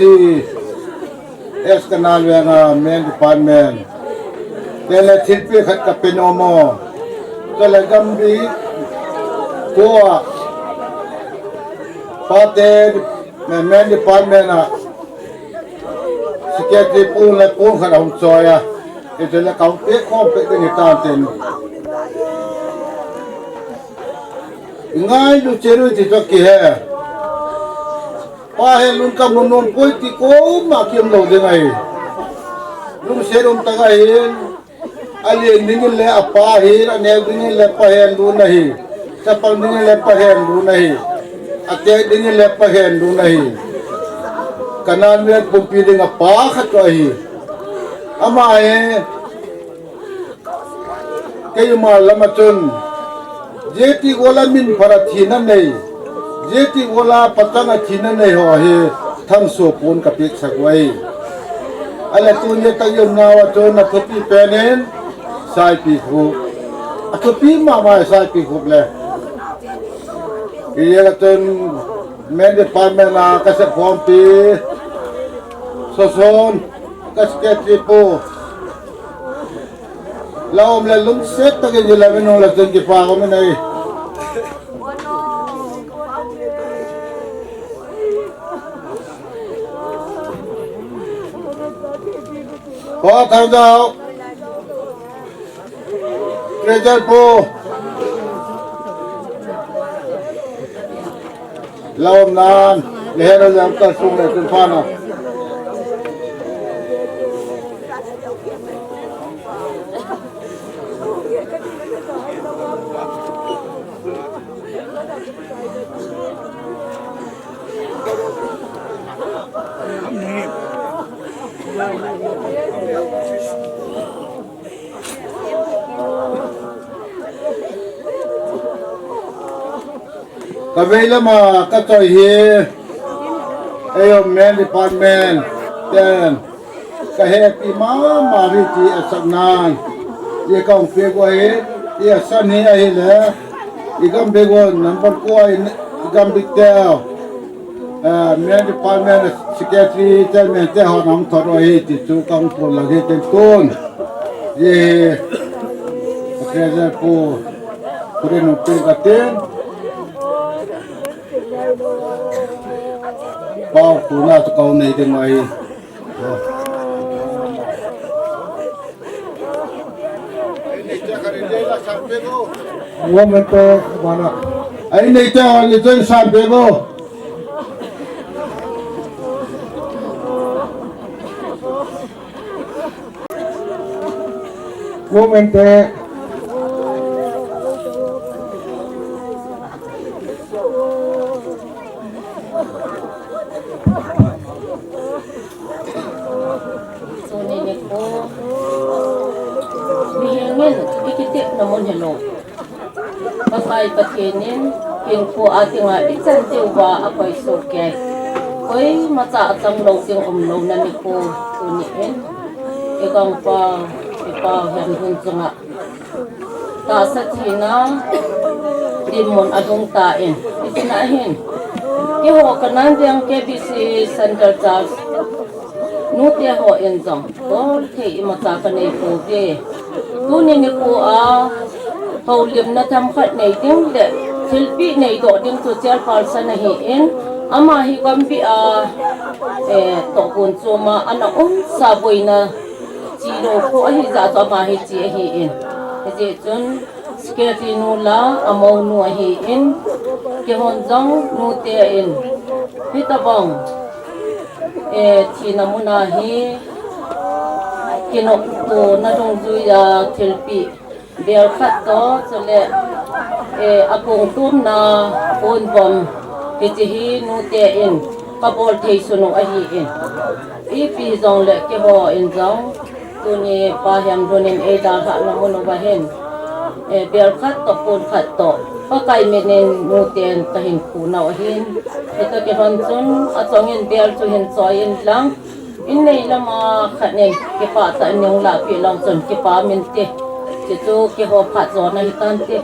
es kenal yang main department kele thipi khat kapenomo kele gambi ko pate main department security pun le pun khat hom choya itu le kaung pe khom pe ni tan ten ngai lu cheru ti to ki he pa he lun kam non poi ti ko ma kiem lo de ngai lum serum ta ga hin ali ningin le apa hi ra ne ningin le pa hen lu nahi sapal ningin le pa hen lu nahi ate ningin le pa hen lu nahi kanan me pumpi ding apa khat ko hi ama e kay ma lamachun jeti gola min phara thina nei jeti gola patana thina nei ho he tham so pon ka pek sakwai ala tu ne tayum nawa to na thopi penen sai pi khu athopi ma ma sai pi khu le iya ton men department na ka se form pi soson ka secretary po laom le lum set ta ke jila men la ton ki pa ko men ai ko thang dao treasure po laom nan lehera jam ka sung le kun phana Vuilemna ka choi hi ayo main department ten ka happy ma ri ti asaknan ye kaung pe ko he ye asan hi ai le igam be go number ko ai igam big tel main department secretary chairman te ho nam thor oi ti chu kang pu la ge ten tun ye treasure pu pure no pe ka ten bao pu na chu kau nei de mai woman to mana ai nei te ho ni chen san pe go woman te so ni ko bihingin ikitik naman hello pasay patinin kin ko ating isan tiwa ako'y sukay ko'y mata at ang losing umlaw na ni ko uniin ikang pa Henkholun nga ta sa China dimon agong tain itinahin iho kanan diyang KBC Center Charles nuti ho enzong ko kay imata ka na ito tunin ni ko Vuilemna tamkat na iting le silpi na ito ding social person na hiin ama hikambi tokun suma anaon saboy na Chino ko ay za to mahi chi hiin je chun sketi nula amau nu hiin ke honjang nu te in hitabang China muna hi kinok to na dong ju ya tilpi bel khat to chole akong tun na on bom ke hi nu te in kabol thei sunu a hiin ipi jong le ke ho in jong tuni paham donin da ha na mono bahen bel khat to pon khat to pakai menen nuten tahin kuna hin ito ke hansun atongin bel to hin soin lang in nei lama khanen ke pa ta nyong la pi long son ke pa mente ke to ke ho phat zo na hitan te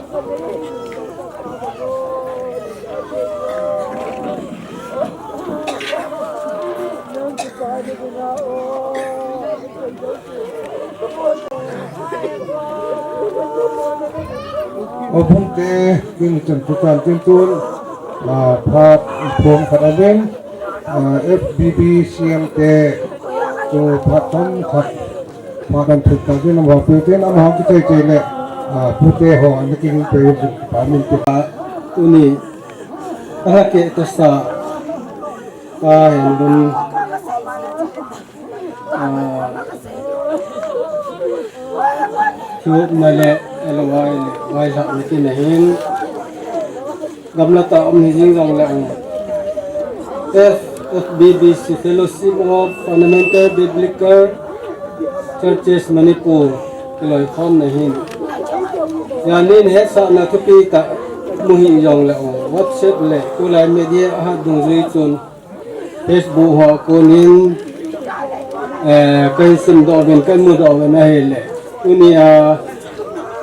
Opung te kin chen tutan tin tun phat phom phadaven FBB CM te to phat tom khat makan thut ta jin am pe ten am ha ki te le pute ho an king pe pamin te uni ahake to sa Henkholun chut Nale elwai wai sak ni nahin gamla ta om ni jing jong la FBBC Fellowship of Fundamental Biblical Churches Manipur kiloi khom nahin yanin he sa na thupi ta muhi jong la WhatsApp le kulai media ha dung zui chun Facebook ho kunin kai sim do ben kai mu do ben a hele uni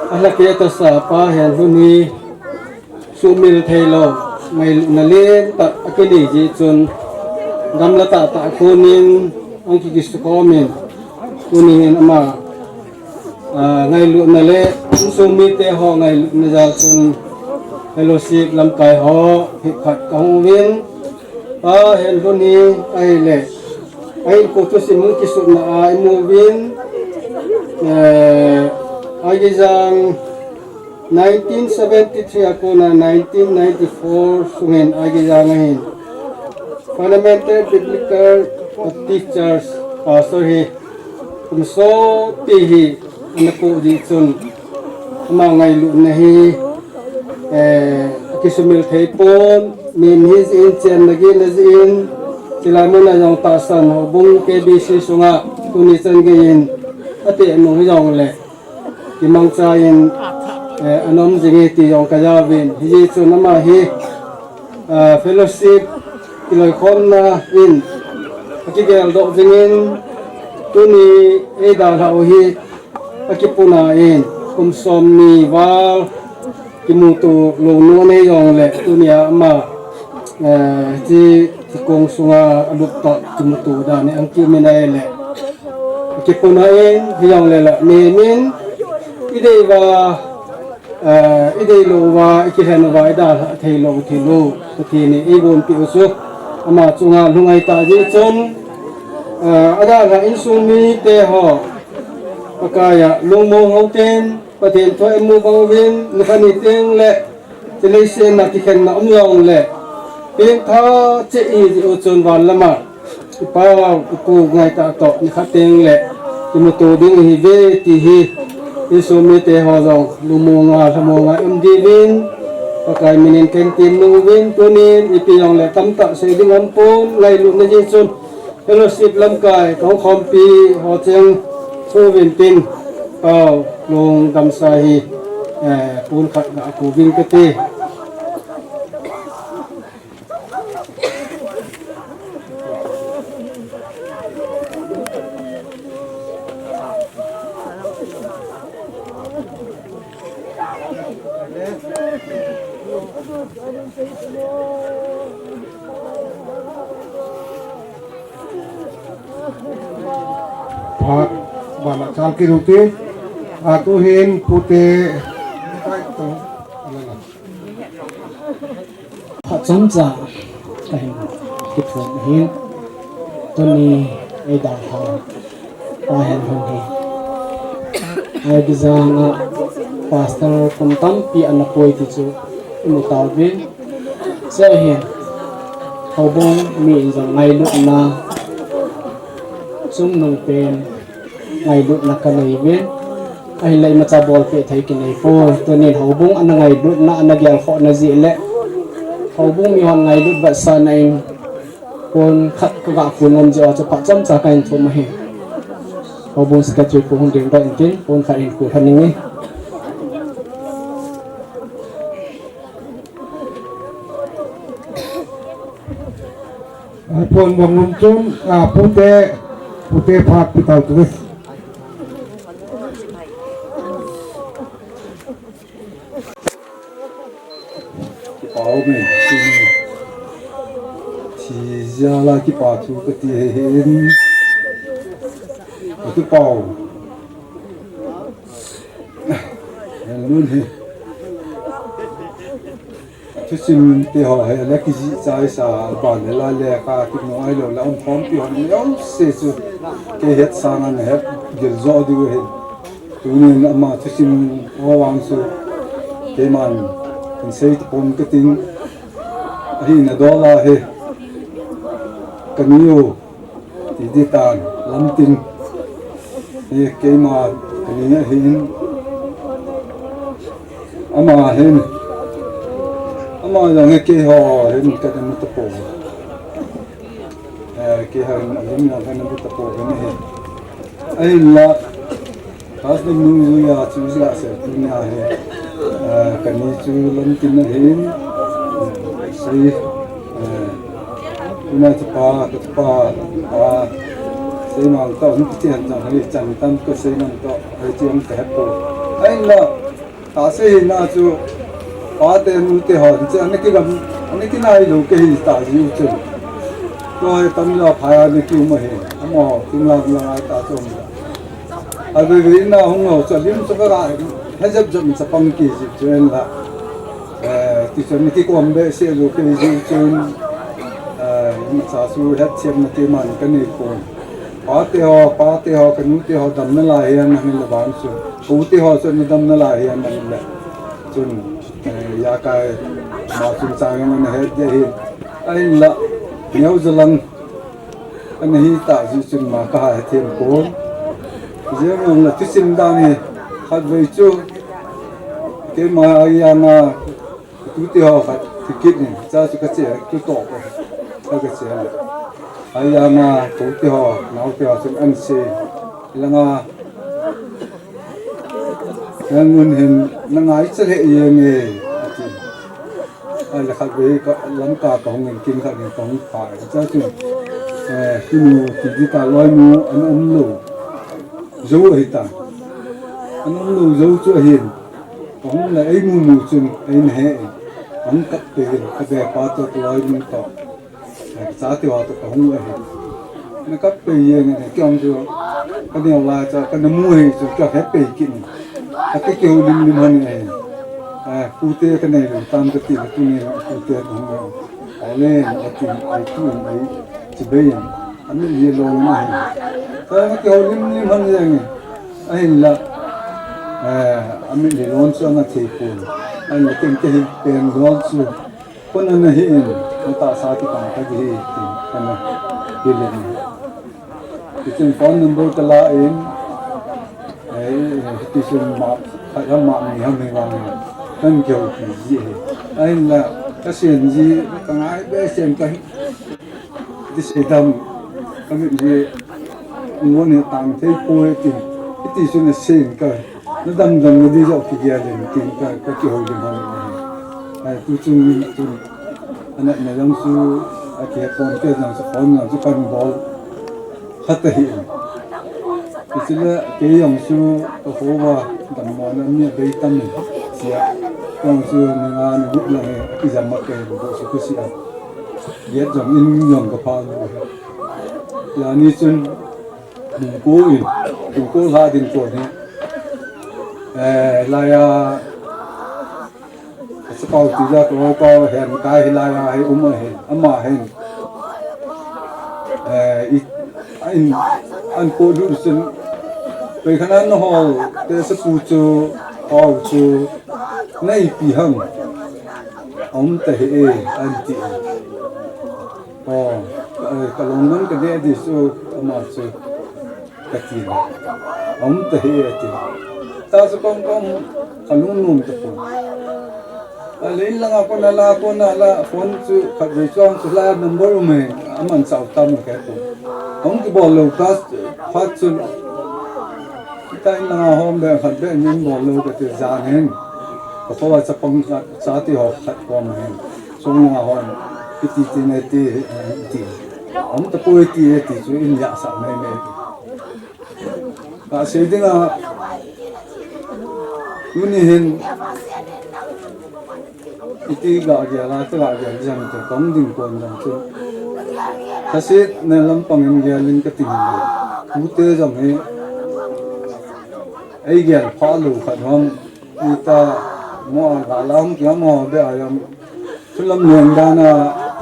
ala ke to sa pa Henkholun ni sumil thailo ngai nale ta akeli ji chun gamla ta kunin angki kis komen kunin ama ngai lu nale sumi te ho ngai na chun fellowship lam kai ho hi khat kong win Henkholun ni ai le ai ko to sim ki su na ai mu win ai jang 1973 ako na 1994 sungen ai jang hin Fundamental Biblical Teachers pastor hi kumso ti hi anaku di chun ama ngai lu na hi kisumil thepon min his in chen lagi lazin silamun na jong tasan ho bung KBC sunga tuni chan gein ate no jong le kimang chain anom jingi ti jong kajawin hi chu nama hi fellowship kiloi khom na in akigel do jingin tuni da ha hi akipuna in kumsom ni wal kimutu lo no ne jong le tunia ma ti kong sunga alut ta tumutu da ni ang kiminay le kipunain hiyang lela min idei wa idei lo wa ikihan wa ida thailo thilu tini igon pi usu ama chunga lungai ta ji chon ada la insumi te ho pakaya lungmo hoten paten to emu bawin nakani teng le telesen na tikhen na umyong le pin tha che i u chun wan lama pa ku ngai ta to ni khateng le timutu ding hi ve ti hi isumi te ho jong lumo nga samo nga mdivin pakai minin kentin nuwin kunin ipiyong le tamta se ding ampun ngai lu na ji chun fellowship lam kai kong khompi ho cheng chu vin tin pau Longdamsa hi pun khat na ku vin ke ti Pak bala chal ki ruti atu hin pute kai to alala Haokip kahin kitwon hin tuni ay daha pa Henkholun hi ay gizanga pastor kuntam pi anapoy ti chu umutawin sa hin hobong mi injang ngai lu na sum nung pen ngai lu na kanai ven ai lai ma cha bol pe thai kinai po tunin hobong ana ngai lu na anagyal kho na ji le hobong mi hon ngai lu ba sa nai pon khat ka ga kun om ja cha pa cham cha kain thum he hobong secretary po hon ding ra intin pon kha in ku haningi pon bangun chun pute phat pitau tu bảo mình thì ra là cái bảo chú cái tiền cái bảo luôn thì chú xin thì họ hay là cái gì trái sa bản là lẽ cả cái mọi người là ông phong thì họ nhau sẽ chú cái hết sang anh hết giờ rõ đi hết tụi nên mà chú xin hoa vàng số cái màn mình xây pon cái tiếng hi na đó là he cái nhiều thì đi tàn lắm tiếng thì cái mà cái này hin ama hin ama là cái họ hin cái này mất bộ cái hàng hin là cái này mất bộ cái này ai là các bên nuôi ya chú ra sẽ tin nhà he cái này chú lắm tin là hin xây chúng ta xây mang tao những cái tiền rằng hay chẳng tâm cái xây mang tao hay tiền kẹp rồi anh là ta xây na chú ba tiền tiền họ chứ anh cái này đâu cái gì ta chịu chứ rồi tâm là phải anh kêu mà hết mà chúng là ai ta chồng à bởi vì na không ngờ cho liêm cho cái này hay chấp nhận sẽ bằng kỳ gì cho nên là thì cho nên cái quan bé sẽ rồi cái gì cho nhưng mà số hết xem cái màn cái này còn ba tê họ cái nút tê họ đâm nó lại hiện mình là bán số cú tê họ cho nên đâm nó lại hiện mình là chun ya cái mà chun sang mình hết vậy hiện anh là nếu giờ lần anh hi tạo gì chun mà cả thêm cuốn giờ mình là chút xin đam này hạt về chú cái mà anh tú tê họ phải thực hiện này ra cho cái chuyện cái tổ cái chuyện này ai mà tú tê họ nấu tê họ trên ăn xì là nga nên muốn hình là ngay sẽ hệ gì nghề ai là khác với lắm cả công ngành kinh khác ngành công phải ra chứ khi mù thì đi ta loài mù anh lù dấu ở ta anh lù dấu chỗ hiền cũng là ấy mù mù chừng ấy hệ ông cấp tiền cái về qua tôi mình có giá tiêu hao tôi không người nó cấp tiền này cái ông chưa cái điều là cho cái nó mua thì cho hết tiền kiện cái kiểu linh hơn này cụ thể cái này là tam cái tiền cái này cụ thể không ở lên ở tiền ở tiền ấy chỉ bây giờ anh mới đi luôn này cái kiểu linh hơn này anh là anh mới đi luôn cho nó thì cũng anh là tiền luôn chứ con anh hiện người ta sao thì còn cái gì thì anh là đi lên thì trên phone number cái là em thì trên mạng hay là mạng này hay là anh kiểu gì anh là cái chuyện gì cái ai bé xem cái sự đam cái gì muốn hiện tại thấy vui thì cái chuyện là xem cái nó đam nó đi dạo cái gì lên cái kiểu gì mà tôi chung anh này giống như cái con cái giống như con nó chỉ cần bảo hết thì thì là cái giống như cái hồ và đầm mà nó như cái tâm gì à giống như mình ăn lúc là cái gì mà cái bộ sự cái gì à biết giống in dùng cái phao là như chân đừng cố là đừng cố này là sao thì ra có hẹn cái là hay hẹn mà hẹn anh cô đủ xin về khả năng nó họ để sẽ phụ cho họ cho này bị hăng ông ta anh chị cái lòng ngân cái đấy thì số mà số cái gì ông ta thì ta sẽ con cái luôn luôn tập lấy là con là phone chứ khát về trong số là number mình anh sao tâm cái ông cái bảo lưu cast phát chứ cái là hôm nay khát về những bảo lưu cái từ già nên có phải là phong sát thì học khát qua mình xong là hôm cái này thì ông ta coi thì chú in giả sản này và sẽ đi là Unihin iti gaya la ta gaya jam ta kong ding kon jam chu kasi ne lam pangin gelin ka ting ku te jam he ai gel phalu khanom ita mo la lam kya mo be ayam chulam nen dana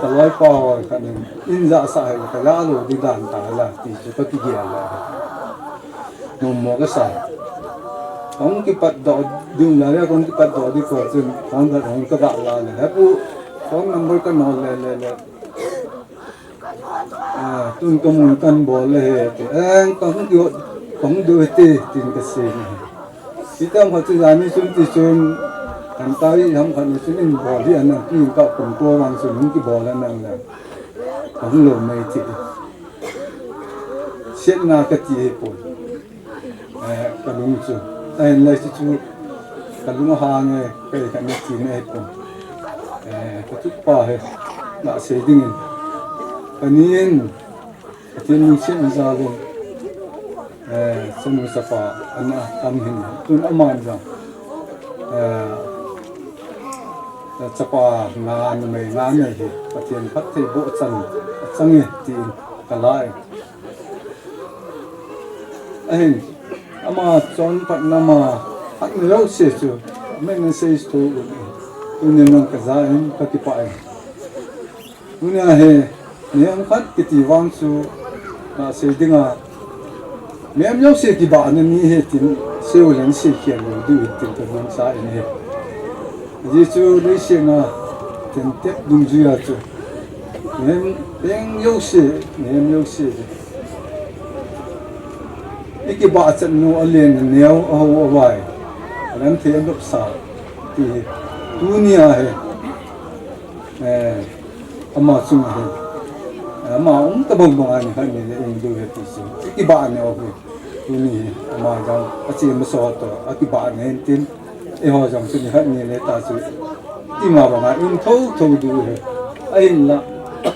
talai pa khanin in za sa he ka la lu di dan ta la ti chu ka ti gel la no mo ka sa ông cái bắt đầu dùng là cái con cái bắt đầu đi qua trên con là ông cái bạn là hết bu con number cái nó là tuân công căn bộ là thì anh con đưa tiền cái gì này chúng họ chỉ làm như chúng chúng làm tay làm phần như chúng bỏ đi anh nhưng cậu cũng cố gắng dùng cái bộ là năng là không lừa mấy thì xét na cái gì cũng cái đúng chưa anh lấy chú cái lúc hàng này cái này chỉ này cũng cái chút pa hết đã xây dựng cái này cái mình xem ra luôn xem một pha anh làm hình tuần aman ra chapa ngàn này cái tiền phát thì bộ chân này tiền cái lại anh ama chọn phận nama phát nhiều sự chứ mình sẽ tu nên cái giá em cái phải nên là nếu phát cái tỷ vang số là sẽ đi à nếu nhiều sự thì bạn nên như thì siêu nhân sự kiện rồi đi tìm cái vấn sai này vì chú lấy sự na tìm tiếp đúng chưa chú nếu nhiều sự cái bà chân nó liền néo ở ngoài làm thế nó sao thì dunia này mà chung này mà ông ta bông anh hay này emดูhết thì cái bà này ở dunia mà rằng chỉ mà số đó cái bà này tin em hỏi rằng chuyện hết này lấy ta chứ thì mà bằng anh thâuดูhết anh là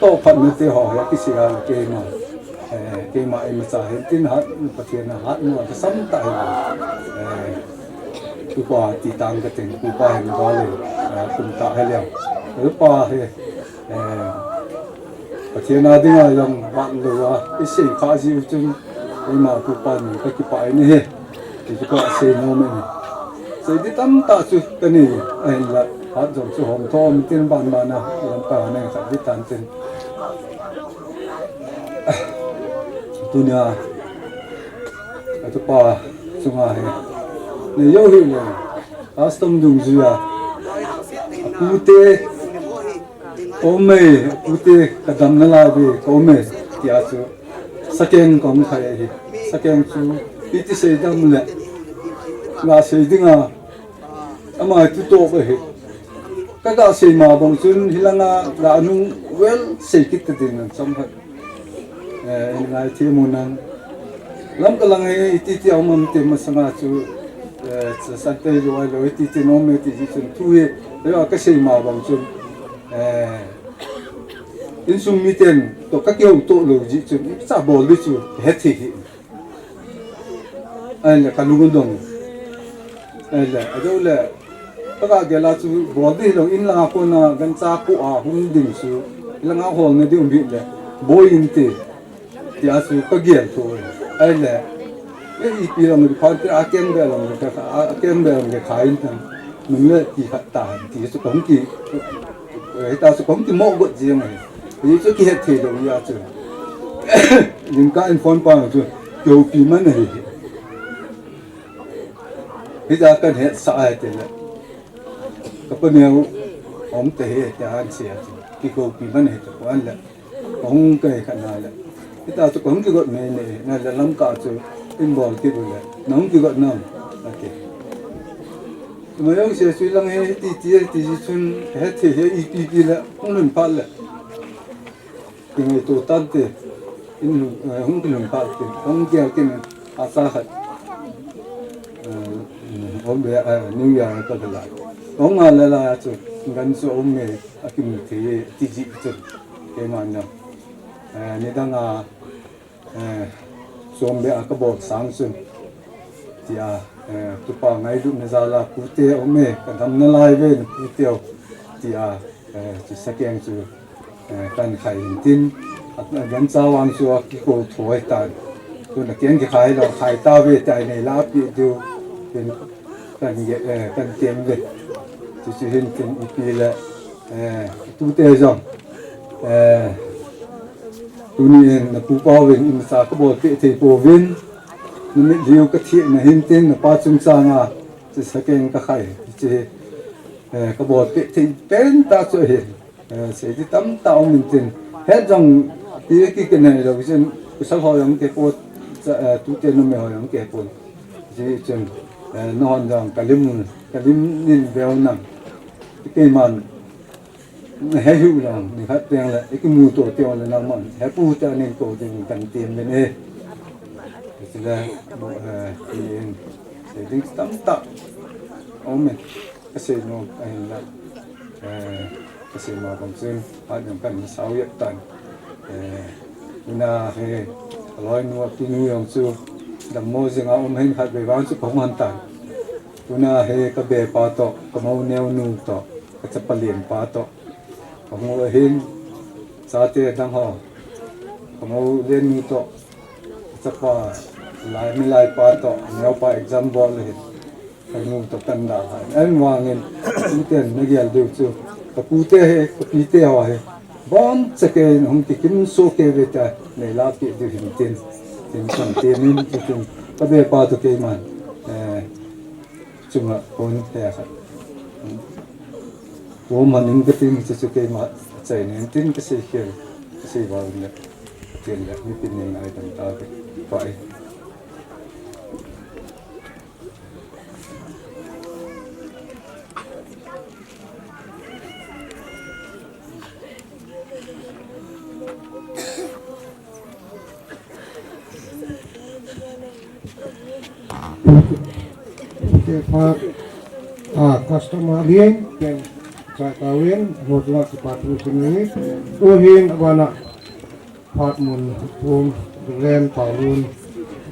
to phần nữa thì hỏi cái gì là cái mà cái mà em trả hiện tin hết phát hiện là hết mà cái sắm tại cái quả thì tăng cái tiền của bà em đó là cùng ta hay liệu pa he pathian na dinga yang ban lo a ise kha ji chung ma tu pa ni ka ki pa ni he ki ko se no me ni se di tam ta chu ka ni ai la ha jom chu hom thom tin ban ma na lam pa na ka di tan tin dunia tu pa sunga he ne yo hi ne astam dung ju ya pute ome pute kadam na la be ome tia chu sakeng kom khai hi sakeng chu piti se dam le nga se dinga ama tu to be he ka se ma bang chun hilanga la nu well se kit te din sam pha ngai thi munan lam ka lang he ti ti amam te masanga chu sa te lo lo ti ti no me ti chun tu he lo ka se ma bang chun in sum mi ten to ka kyo to lo ji chun sa bo li chu he thi hi ai la ka lu dong ai la ado la ka ga la chu bo di lo in la ko na gan cha ku a hum ding su la nga hol ne di um bi le bo in te tia su ka gel to ai la e pi lo mi pha a ken be lo ka a ken be lo ka in tan mình le ki khat ta ti su kong ki ta su kong ki mo go ji mai yi chu ki het the lo ya chu nim ka in phone pa chu yo pi man ne hi da kan het sa ai te le ka pa ne om te he ta han sia ki ko pi man he to an le ong ke khan na le hi ta chu kong ki go me ne na le lam ka chu in bol ki bu le nong ki go nam okay mà ông sẽ suy lăng hết thì chun hết thì hết ít là không nên phát là cái người tổ tan thì không nên phát thì không kia cái này asa hết ông bé New Year có được lại ông mà là chun gần số ông này cái mình thì chun cái mà nhở nên đang số ông bé cái bộ sáng chun thì tu pa ngai du ne zala pute ome kadam na lai ve puteo tia chi sakeng chu kan khai tin at gan chawang chu ki ko thoi ta tu na ken ki khai lo khai ta ve tai nei la pi du ken kan ge kan tem ve chi hin tin ipi la tu te jong tu ni na pu pa ve in sa ko bo te te po vin mình liu cái thiện này hình tin là ba chung sang à chỉ sẽ cái khai chỉ cái bộ thì bên ta cho hiện sẽ đi tắm tàu mình tin hết dòng thì cái này rồi cái xã hội những cái bộ tu tiên nó mới hội những cái bộ chỉ chừng non dòng cái lim nhìn vào nằm cái màn hết hữu lòng mình hết tiền là cái mù tổ tiêu là nằm mòn hết bu cho nên cổ thì mình cần tiền bên đây là thì để đi tắm tạm ôm mình cái xe nó cái là cái xe mà còn xin hai những cái 6 月tận na he loi nu ti nu yong chu dam mo zinga hen khat be wang chu khong han tan na he ka be pa to ka mo neu nu to ka chapalien pa to ka mo hen sa te dang ho ka mo len nu to chapa lai mi lai pa to neu pa exam bol he ka nu to kan da en wangin tu ten na gyal de chu ka pu te he ka pi te ho he bon seke hong ti kim so ke ve ta nei la pi de hin tin san te min tin ka be pa to ke man chunga kon te kha wo man ning ke tin se ke ma chai nen tin ke se ke se wa le tin le mi tin nei ai tan ta ke pai Pak customer liang yang saya kawin modal sepatu sini uhin wana part mun hukum ren palun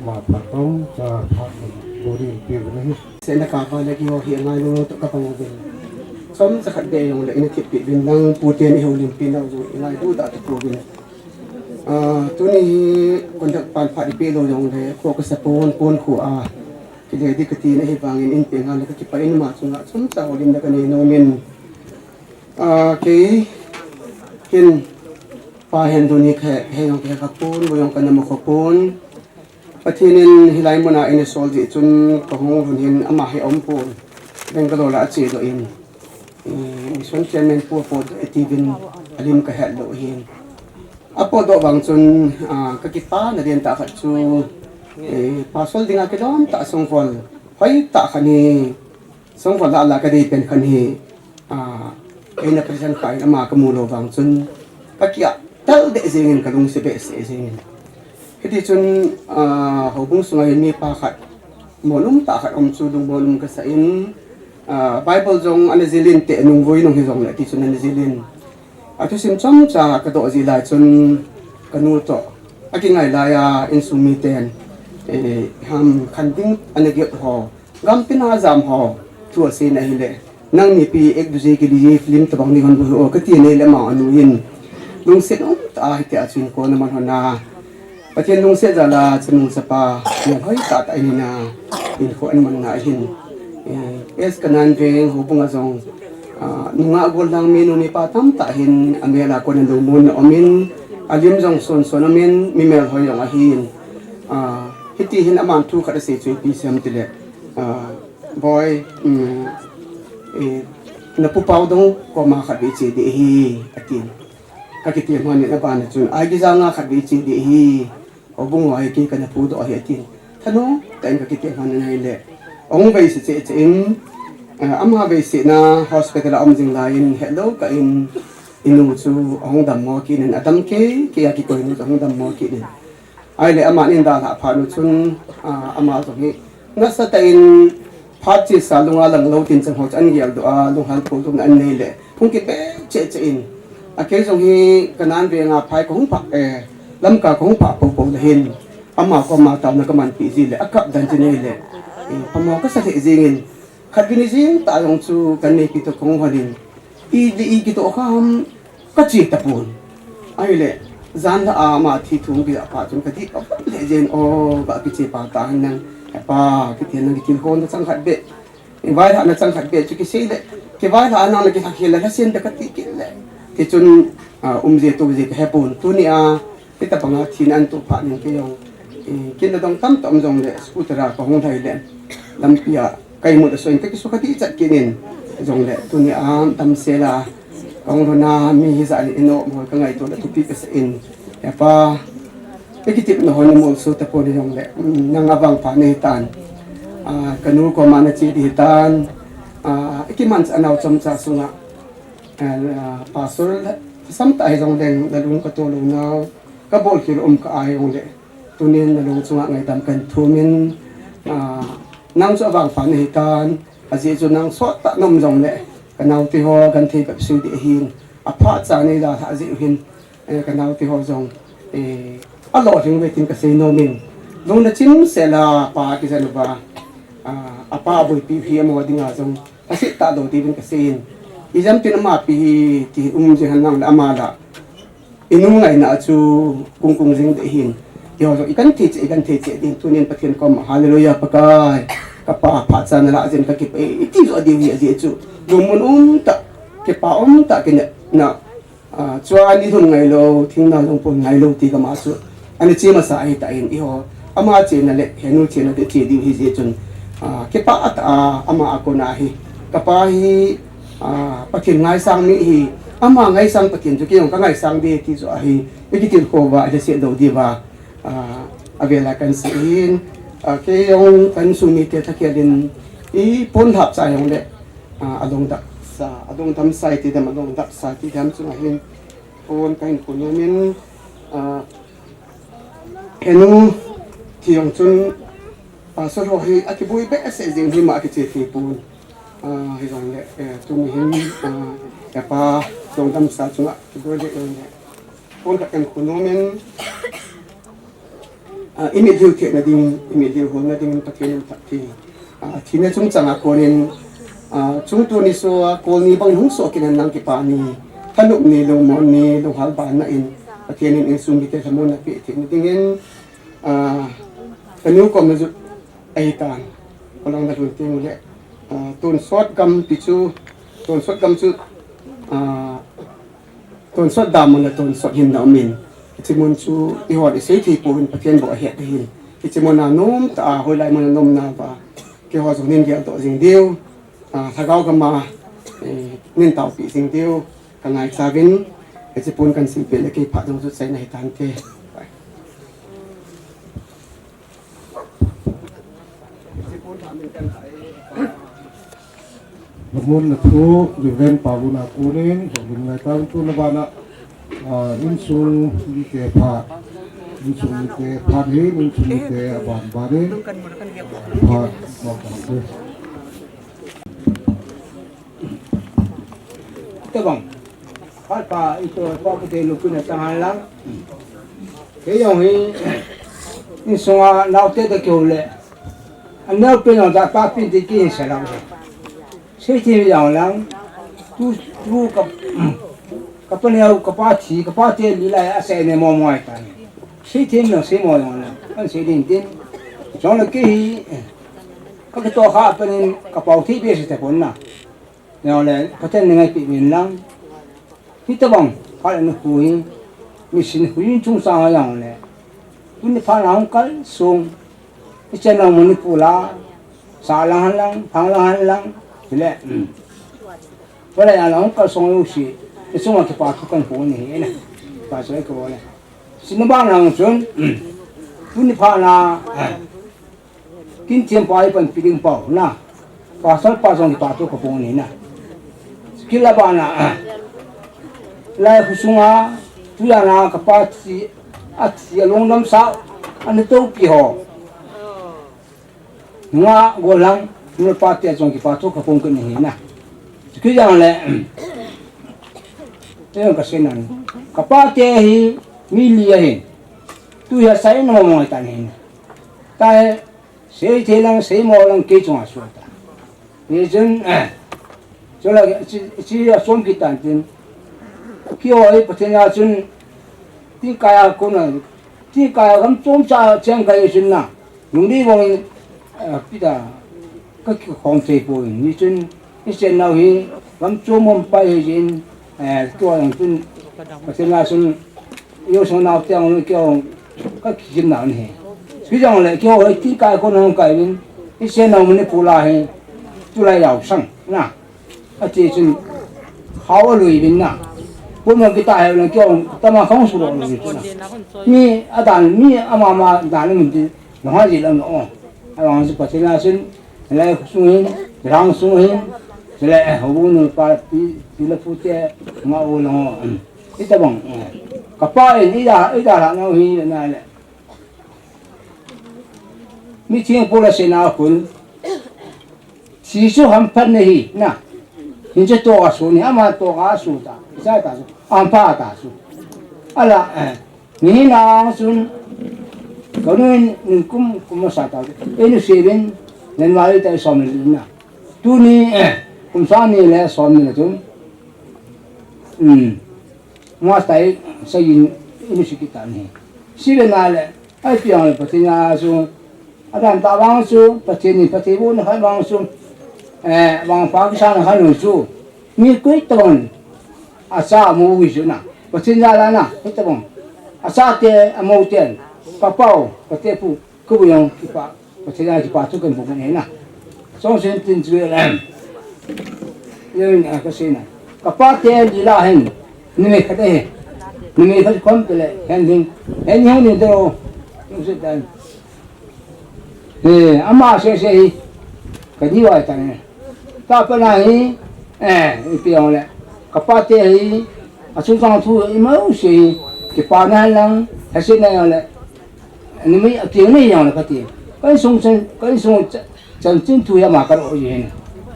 ma patong sa part mun bodi pir ni sẽ là cả vài cái họ hiện nay nó tất cả bằng việc chom sa khat de yong le in thip pi bin lang pu te ni holim pin lo zo ngai du da tu bin tu ni kon dak pan pha di pe lo yong le ko ka sa pon khu a ki de di ka ti na hi bangin in pe nga le ki pa in ma chunga chum sa holim da ka ni no min ke kin pa hen du ni khe he yong ke ka pon bo yong ka na mo ko pon patinin hilai mo na in sol di chun ko hong run hin ama he om pon Bengal la che do in mission chairman po etivin alim ka hello hin apo do bang chun kakipa na din ta khat chu pasol dinga ke dom ta songfol hoi ta khani songfol la ka dei pen khani ena present kai ama ka mulo bang chun kakia tal de zengin ka dung se be se zengin hedi chun hobung sungai mi pa khat molum ta khat om chu dung molum ka sa in Bible jong ane zilin te nung voi nung hizong le ti chun ane zilin atu sim chom cha ka do zi lai chun kanu to aki ngai la ya in sumi ten ham khanding ane ge ho gam pina zam ho tu se na hi le nang ni pi ek du je ki li film to bang ni hon bu o ka ti ne le ma anu in lung se no ta hi te achun ko na man hona pathian lung se za la chun sa pa ya hoi ta ta ni na in ko an man na hin es kanan veng hubung azong nunga gol lang minu ni patam ta hin amela ko na lumun omin alim jong son amin mimel hoy ang ahin hiti hin amang tu kada se chui pi sam tile boy na pupaw dong ko ma khabi che de hi atin kakiti mo ni na ba na chun ai gi nga khabi che de hi hubung wa ki kana pu do hi atin thano tan kakiti mo na ile ông về sẽ in âm ha về sẽ na hospital ông dừng lại in hello cả in inu chu ông đam mo ki nên adam ke kia ki ko inu ông đam mo ki nên ai le ama in da la pha nu chun ama zo hi na sa ta in phat chi sa lunga lang lo tin chang ho chan gial do lung hal ko tum an nei le phung ki be che in a ke zo hi kanan ve nga phai ko hung pha lam ka ko hung pha po le hin ama ko ma ta na ka man pi ji le akap dan chi nei le pamo ka sa zingin khadini jing ta yong chu kan ne ki to kong halin i ki to kham ka chi ta pun ai le zan la ma thi thung bi pa chun ka ti pa le jen o ba ki chi pa ta nan pa ki ti nan ki hon chang khat be vai ha na chang khat be chu ki sei le ki vai ha na ki ha khil la sen da ka ti ki le ti chun je to je ka pun tu ni ti ta pa nga thin an tu pa ni ki yong kin da dong tam tom jong le scooter ko hong thai le lam pia kai mu da soin ka ki su khati chat kinin jong le tu ni tam se la ong rona mi hi za ni no mo ka ngai to la tu pi ka in ya pa ki tip no hon mo so ta po ni jong le nang awang pa ni tan kanu ko mana chi di tan ki man anaw chom cha sunga pastor sam ta jong leng da lung ka to lo na ka bol ki ka ai jong le tunin na lung chunga ngai tam kan thumin nang so awang pa ni tan aji chu nang so ta nom jong le kanau ti ho kan thei pep su di hin a pha cha nei la ha ji hin kanau ti ho jong a lo ring wetin ka sei no min lung na chim se la pa ki sa ba a pa boi pi hi mo dinga jong asi ta do ti bin ka sein i jam tin ma pi ti je han nang la ma la inu ngai na chu kung jing de hin yo so ikan thi din tunin pathian kom hallelujah pakai kapa pha cha na la jen ka ki pe ti zo di wi ji chu lumun ta ke pa ta ke na chua ni thun ngai lo thing na jong pon ngai lo ti ka ma chu ani chi ma sa ai ta in i ho ama che na le henu che na de ti di hi ji chun ke pa at ama ako na hi kapa hi pathian ngai sang mi hi ama ngai sang pathian chu ki ka ngai sang de ti zo hi ki tin ko ba de se do di ba avela kan sin ke yong kan sumi te thakialin i pon hap cha yong le adong tam sai ti dam adong dak sa ti dam chu hin pon kain kunyamin henu ti yong chun so ro hi akibui be se jing hi ma ki che ti pun hi jong le tu mi hin ya pa dong tam sa chu ki bo le pon kan kunyamin imi diu ke na ding imi diu ho na ding pathian takti thina chung changa konin chúng tôi đi số cô ni bằng hung số kia năng cái pa ni thân lúc ni long mòn ni long hal ban na in thiên in sung cái tham môn bị thiên tiếng cái nếu còn mình ai tan còn là chuyện tiếng lệ tuần sót cầm pichu tuần sót cầm chu tuần sót đam là tuần sót hin đạo mình chỉ muốn chu đi hỏi để xây thì phụ phát triển bộ hiện hình chỉ muốn là nôm ta hồi lại muốn nôm na và cái họ dùng nên cái tổ dình điêu thà gạo cầm mà nên tạo bị dình điêu càng ngày xa vinh chỉ muốn cần xin về cái phát trong xuất này tan thế namun itu event paguna kuning dengan tahun tu nabana insung di tepat insung di tepat ini insung di tepat bari tepat makan tu. Itu bang, apa itu apa kita lupa nak tangan lang. Kaya ini semua nak kita kau anh bên ta phát hiện thì cái sẽ làm thế thì rằng là tu cặp nhau cặp ba thì đi lại sẽ nên mua ngoài ta thế thì mình sẽ mua rồi anh sẽ định tiền cho nên cái tổ khác bên cặp bao thì biết sẽ bốn na rồi là có thể ngay bị miền lăng thì tao bằng phải là nó hủy mình xin hủy chung sang rằng là chúng ta phải làm cái sung cái nào mình phụ la xả lang phang lang thế này vậy là làm cái song yêu sĩ cái song cái bảo thuộc con phụ này này bảo cái cái này xin bạn làm chuyện chúng ta phải là kinh tiền bảo bên phía bên bảo na bảo song cái bảo thuộc cái phụ này na cái là bạn là lại husung tu là cái bảo thì Longdamsa anh tôi bị họ nga golang nur pati trong cái pato cái phong cái này na cái dạng này thế cái sen này cái pati hi milia hi tu ya sai nó mong ta này tại sẽ thế lang sẽ mò lang cái trong số ta bây giờ cho là chỉ là sống cái tàn tiền khi ấy bắt đầu chân tí cái con này tí cái gam trống cha chẳng cái gì na dùng đi vòng bây giờ cái không thể bồi như trên cái trên nào thì gắm chôm mồm bay trênตัวอย่างtrên cái trên là trên yêu sầu nào tiếng kêu cái chuyện nào này bây giờ lại kêu cái tí cái con không cái bên cái trên nào mình phụ la hay tu lại giàu sang na cái gì trên hao ở lưỡi bên na bốn người ta hay là kêu ta mà không sửa được gì mi ở đàn mi ở mà đàn mình thì nó gì là nó orang seperti nasun, leh sungai, rang sungai, leh hubungan pila putih, ngau ngau, itu bang. Kapal ini dah lah ngau ini Nale. Meeting pula senau pun, sisu hampan ni, na, ini tu asu ni, ama tu asu ta, saya tahu, ampa ta asu. Ala, ni nang sun. Kalau ni kum masyarakat, ini sebin dan wali tak somil na. Tu ni kum sani le somil tu. Mas tay saya ini sekitar ni. Sebin Nale, ay piang pati na so. Ada tak bang so, pati ni pati pun hay bang so. Bang Pakistan hay so. Ni kuit tahun asa mau wisu na. Pati na la na, itu bang. Asa te mau ten. Papau, patepu, kau yang kita, pasal kita tu kan bukan ni na. So sentin jualan, yang ni aku sini. Kapat yang dilahin, ni kata he, ni kata komplit, handling ni tu, maksudnya. Amma saya kadiwa tanya. Tak pernah ni, itu yang le. Kapat yang asal sang tu imau sih, kepanan lang, hasil yang le. Ni mai tiếng này yang là cái sung chân chân tu ya mà cái đồ gì này,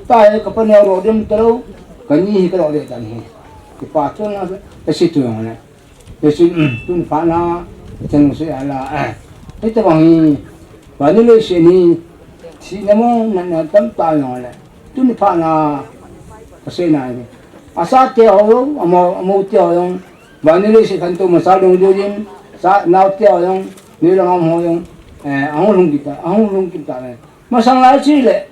ta cái phần nào đồ đem tao cái gì cái đồ để tao này, cái phát cho nó cái gì tu này, cái gì tu phá na chân sẽ là cái tao bằng và nếu lấy xe ni thì nó muốn nằm tấm tay nhau này, tu ni pha na kasi na ni asa te ho amo te ho yung vanili si kanto masalong dojin sa naw te ho yung nilang amo yung ahong lung kita ne masang la chi le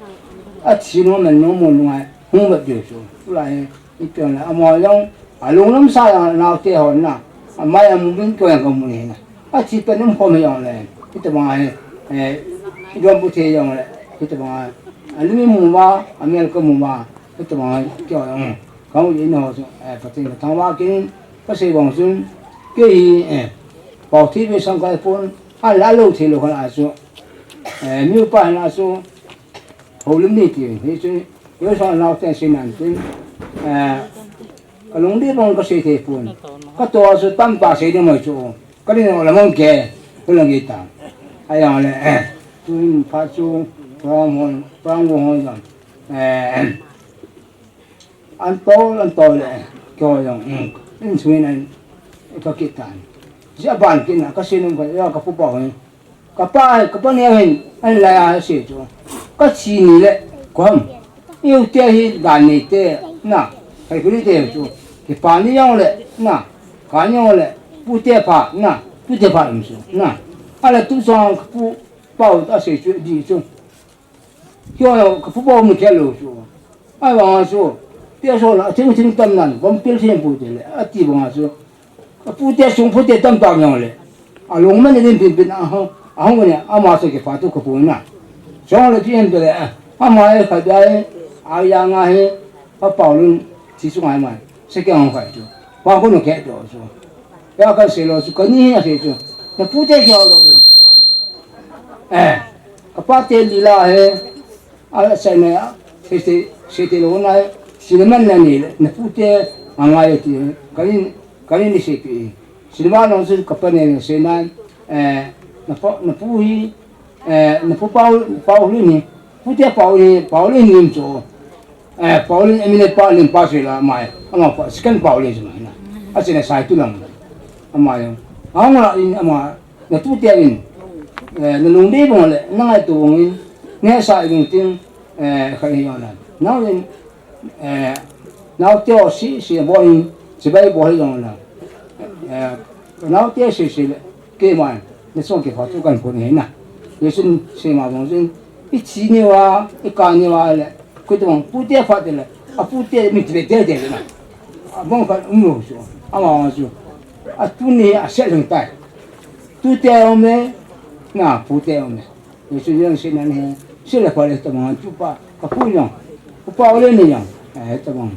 at sino man no mo ngai hung ba de so lai ito na amo yung Longdamsa naw te ho na mai am bin ko yang kamu ni na at si pa num ko me yung le ito mga idom buti yung le ito mga alumi mo ba amel ko mo ba ito mga kyo yung kamu yin ho so pati na tama kin kasi bang sun ke bảo thi về sang cái phone lalo thì lo kana so new pa na so Vuilemna thì chứ yo sa na ten sin nan tin kalong di bang kasi te phone ka to so tam pa se de mo chu ka ni no la mong ke ko lang kita ayang le tu pa chu prang mo yan an to le ko yang in swin an ka kita siya ban kina kasi nung kaya kapupaw kapal niya hin an laya siya jo kasi nile kwam yêu tia hi dani te na kai kuri te jo ki pani yang le na kan yang le pu te pa im so na ala tu song pu pao ta se ju di jo yo kapupaw mu ke lo jo ai wa so tia so la ting tam nan bom pil thiên pu te le ati ba so pu te sung pu te tam tam yang le Longdamsa ni bin ahong ni ama so ke patu ko pu na so le tin de ama e ka dai aya nga he pa paulun chi su ngai mai se ke hong kai jo pa ko no ke do so ya ka se lo su ko ni ya se jo na pu te ke lo ka pa te li la he ala sai ne se te lo na sineman na ni na pu te anga ye ti ka ni se ke Silva nong su kapane se nan na pu hi na pu pau ni pu te pau ni nim cho pau ni emine pa lim pa se la mai ama pa scan pau ni ma na asina sai tu lang ama yo anga in ama na tu te in na lungde bong le na ngai tu bong in ne sa in tin khai yo na now in now te o si bo in se bai bo yo na nào tiếc sự cái mà nó xong cái phát triển cần của này nè, bây giờ xem mà bây giờ ít chi nhiều à, ít cá nhiều à là cái đó bút tiếc phát triển là, bút tiếc mình chỉ để nè, mong phải rồi số, mà số, tu này sẽ thành tài, tu tiếc ông này, nè bút tiếc ông này, bây giờ những cái này sẽ là phải là tụi mình chụp pa, cái phun nhang, pa lên này nhang, tụi mình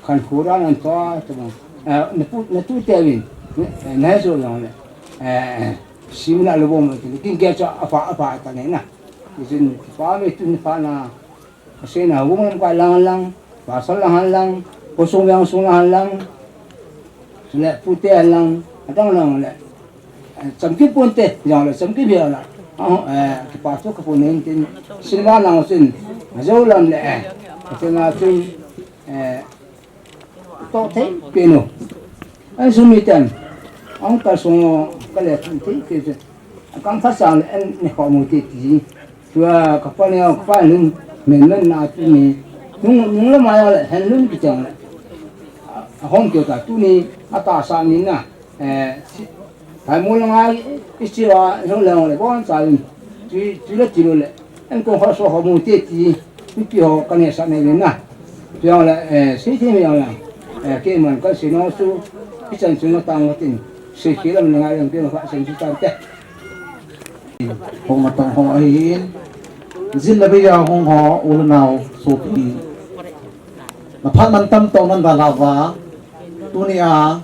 khăn khô ra làm to, tụi mình, nó tu tiếc mình nãy giờ rằng là xíu là lúa mà thì kinh nghiệm cho apa ta này nè thì xin phá mấy tuần phá na cái nào cũng quay lăng và sáu lăng có sung lăng lại phụ tê lăng đang lăng lại chấm cái bốn tê rồi là chấm cái biểu là cái bà thuốc cái phụ nên tin xin ba lăng xin dâu làm lại cái là xin to thế piano anh xin mi tiền ông ta xuống cái lệ thế cái con phát sản anh họ một tí vừa các bạn nào các bạn luôn mình lên nào tu ni nhưng là mà lại hành luôn cái chẳng lại không kiểu ta tu ni ta sang ni na phải mua lại cái gì đó không làm lại bọn sai chỉ là anh cũng họ số họ một tí cái kiểu cái này sang này na rồi lại xây thêm nhiều là cái mình có sự nó su cái chân su nó tăng cái tiền sự khí là mình ngay làm cái mà phải sinh chúng ta hong matang hong ahin zin la beya hong ho ul naw sopi na phat man tam to nan da lawa tunia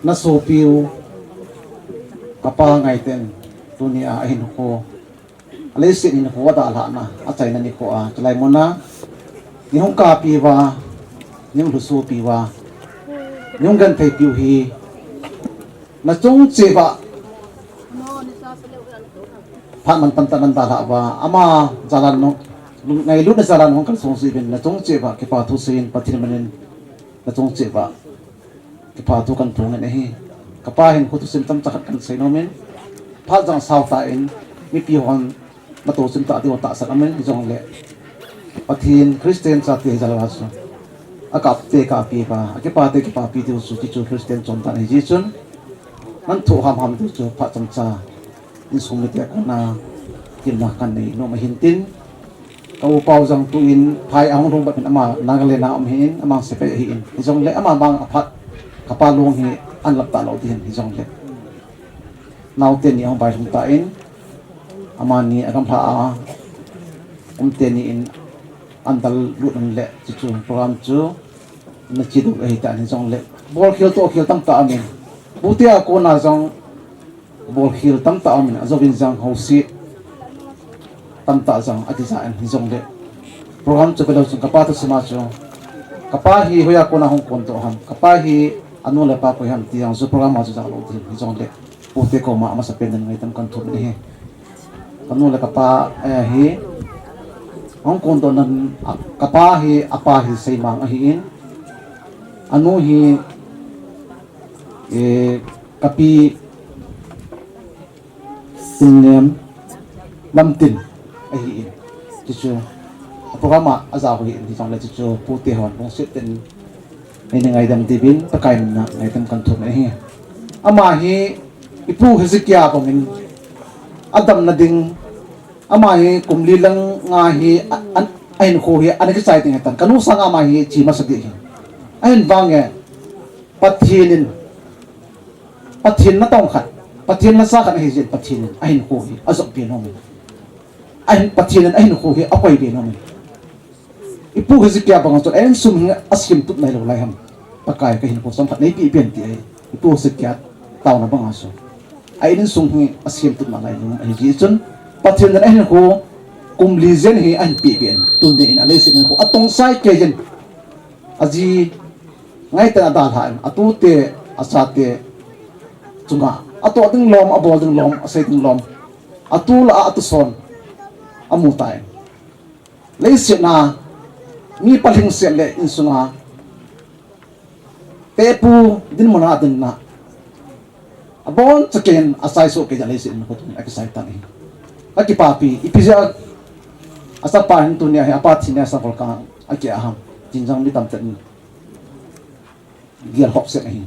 na sopiu kapa ngai ten tunia ahin ko alesi ni ko da la na a chai na ni ko a chlai mona ni hong ka pi wa ni lu sopi wa nyong gan thei piu hi na chung che ba phan man tam tan ta wa ama jalan no ngai lu na jalan hong kan song si bin na chung che ba ke pa thu sin pathin manin na chung che ba ke pa thu kan thung ne hi ka pa hin khu thu sin tam chakat kan sei no men pha jang sau ta in mi pi hon ma to sin ta ti ta sak amen jong le pathin Christian sa ti jalwas akap te ka pi ba akipa te ki pa pi tu su ti chu Christian chom ta ji chun man thu ham tu chu pha cham cha in sum mi te na kin na kan nei no ma hin tin kau pau jang tu in phai ang rong ba pen ama nagale na hin amang se pe hi in jong le ama bang aphat kapa long hi an lap ta lo tin hi jong le nau ten ni ang bai sum ta in ama ni agam pha a ten ni in andal lu an le chu program chu na chi du ai ta ni jong le bol khil to khil tam ta amin butia ko na jong bol khil tam ta amin azobin jang ho si tam ta jang ati sa an hi jong le program chu belo chung kapa to sima chu kapa hi hoya ko na hong kon to ham kapa hi anu le pa ko ham ti ang su program ma chu jang lo ti hi jong le butia ko ma sa pen ngai tam kan thu ni he anu le kapa hi Hong Kong to nan kapa hi apa hi sei mang a hi in anu hi kapiinem lam tin a hi in chu programa aza ho hi in jang le chu pu te hon bong sit ten ai ngai dam tibin pakai na ngai tam kan thu me hi ama hi ipu hizikya bongin adam na ding ama hi kumli lang nga hi an ain ko hi an ki sai ting tan kanu sang ama hi chi ma sadi hi ain wange pathin na tong khat pathin na sa kan hi jin pathin ain ko hi azok pi no ain pathin ain ko hi apoi bi no ipu hi zikya bang to en sum hi asim tut nai lo lai ham pakai ka hin ko som khat nei pi pen ti ipu zikya taw na bang aso ain sum hi asim tut ma lai no ai ji chun pathin na hin ko kumli zen hi an pi ben tun de in ale sin ko atong sai ke jen aji ngai ta da ha atu te asate chunga ato ding lom abol ding lom asai ding lom atul a atu son amutai leisin na mi paling se le insunga pepu din mona din na abon chaken asai so ke leisin ko tun excited tan hi aki papi ipija asa pan tu nia apa thina sa kol ka aki aham jinjang mi tam chen gial hop se hi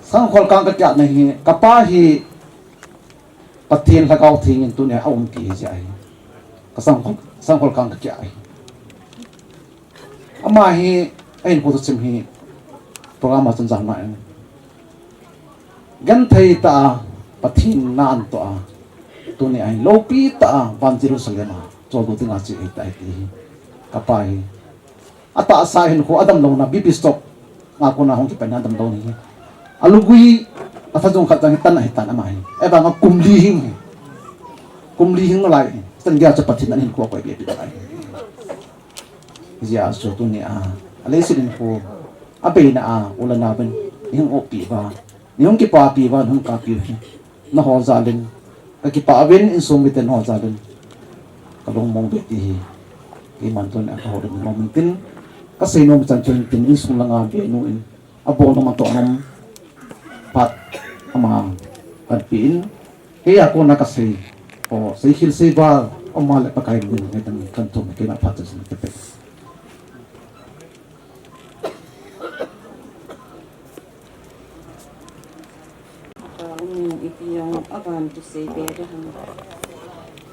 sang kol ka ka nahi kapa hi pathin lagaw thing tu nia aum ki jai ka sang kol ka ka ai ama hi ain ko tu chim hi program ma chan jang ma gan thai ta pathin nan to a tu ni ai lopi ta van Jerusalem cho do tinga chi ai tai ti kapai ata sa hin ko adam lo na bibi stop nga ko na hong ki pen adam lo ni alugui ata jong khat jang tan ai tan ama hi e ba nga kumli hing no lai tan gya cha pathin an hin ko ko bi ai ya so tu ni a ale sin ko abe na a ulana ben hing opi ba ni hong ki pa pi ba hong ka pi na ho za len ki pa ben in sum biten ho za len kalong mong beti ki man ton a ho den mong tin ka sei no chan chen tin in sum langa be no in abo no ma to nom pat ama kan pin he ya ko na ka sei o sei hil sei ba o ma le pa kai din ngai tan kan to ke na pat sin te pe yung akan to say better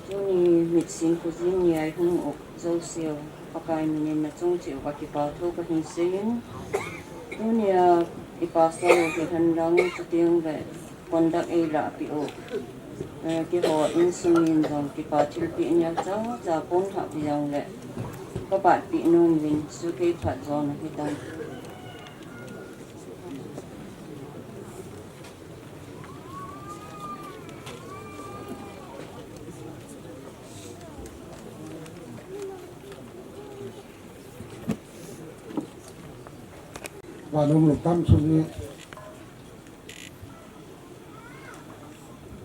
yung mixing cuisine niya yung zau siyo pakain niya na chung chiyo kakipato kahinsin yung niya ipasa o kihandang chutiyong kondak ay lapi o kiho insungin dong kipatil pi niya sa japon hapi yung le kapat pi nung win sukay pat zon nakitang và nông lục tâm xuống đi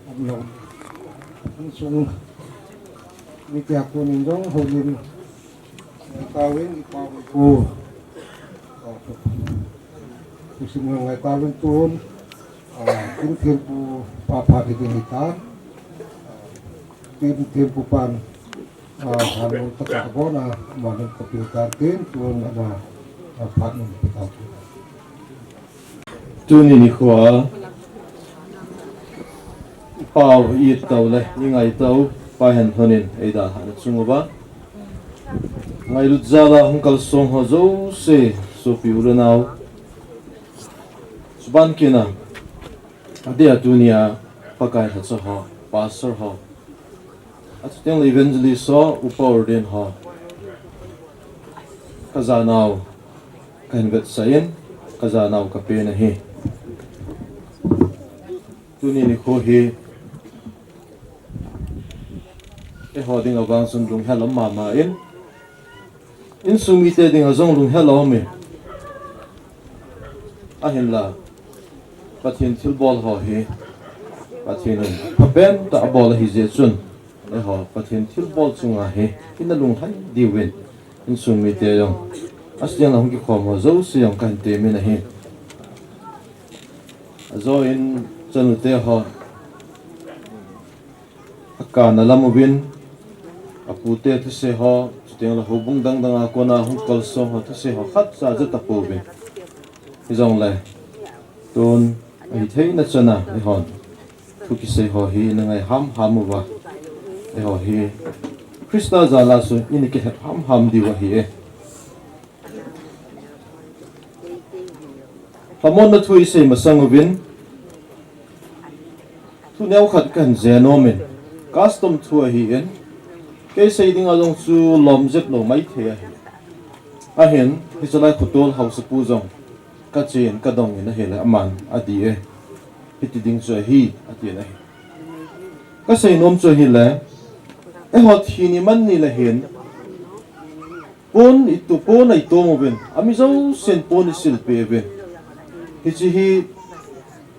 ông lục xuống đi tiệc của mình giống hồ nhìn cao đến đi cao với cô thì xin mời ngày cao đến tuôn kính thiên phụ papa thì đi ta kính thiên phụ pan Hanu tak bona mana komputer tin tuan ada part ni kita. Tu ni khwa pau i tau le ni ngai tau pa Henkholun ei da han chunga ba ngai lu zala hungkal song ho zo se so pi ura nau suban kina adia dunia pakai ha cho ho pastor ho at teng evangelist so upor den ho kaza nau kan vet sayen kaza nau ka pe na hi tuni ni kho hi e ho ding awang sun lung hello mama in sumi te ding azong lung hello me a hin la pathin thil bol ho hi pathin papen ta bol hi je chun e ho pathin thil bol chunga hi in lung hai diwen in sumi te yong asyan hong ki khom ho zo se yong kan te me na hi azo in chanu te ho akana lamubin apute te se ho teng la hobung dang dang a kona hung kol so ho te se ho khat sa za ta po be izong le ton ai thei na chana ni hon thu ki se ho hi na ngai ham wa e ho hi krista zala su ini ke ham di wa hi e pamon na thui se masang ubin thu neu khat kan zenomen custom thua hi en ke sei ding along chu lom zet lo mai the a hen hi chalai khutol house pu jong ka chen ka dong in a hela aman adi e hiti ding chu hi ati na hi ka sei nom chu hi le e hot hi ni man ni la hen pon itu pon ai to mo ben ami zo sen pon sil pe ben hi chi hi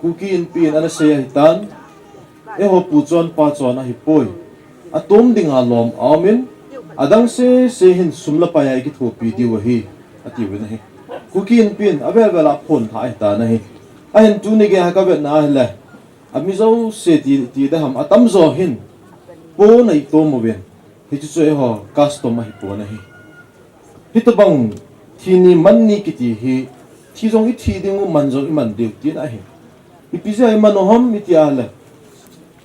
kuki in pin ana sei hi tan e ho pu chon pa chon a hi poi atom dinga lom amin adang se hin sumla pa ya ki thopi di wa hi ati we na hi kukin pin avel vela phon thai ta na hi a hen tu ni ge ha ka ve na le ami zo se ti da ham atam zo hin po nei to mo ben hi chu e ho custom hi po na hi hi to bang thi ni man ni ki ti hi thi zong i thi ding man zo i man de ti na hi i pi za i man hom mi ti a le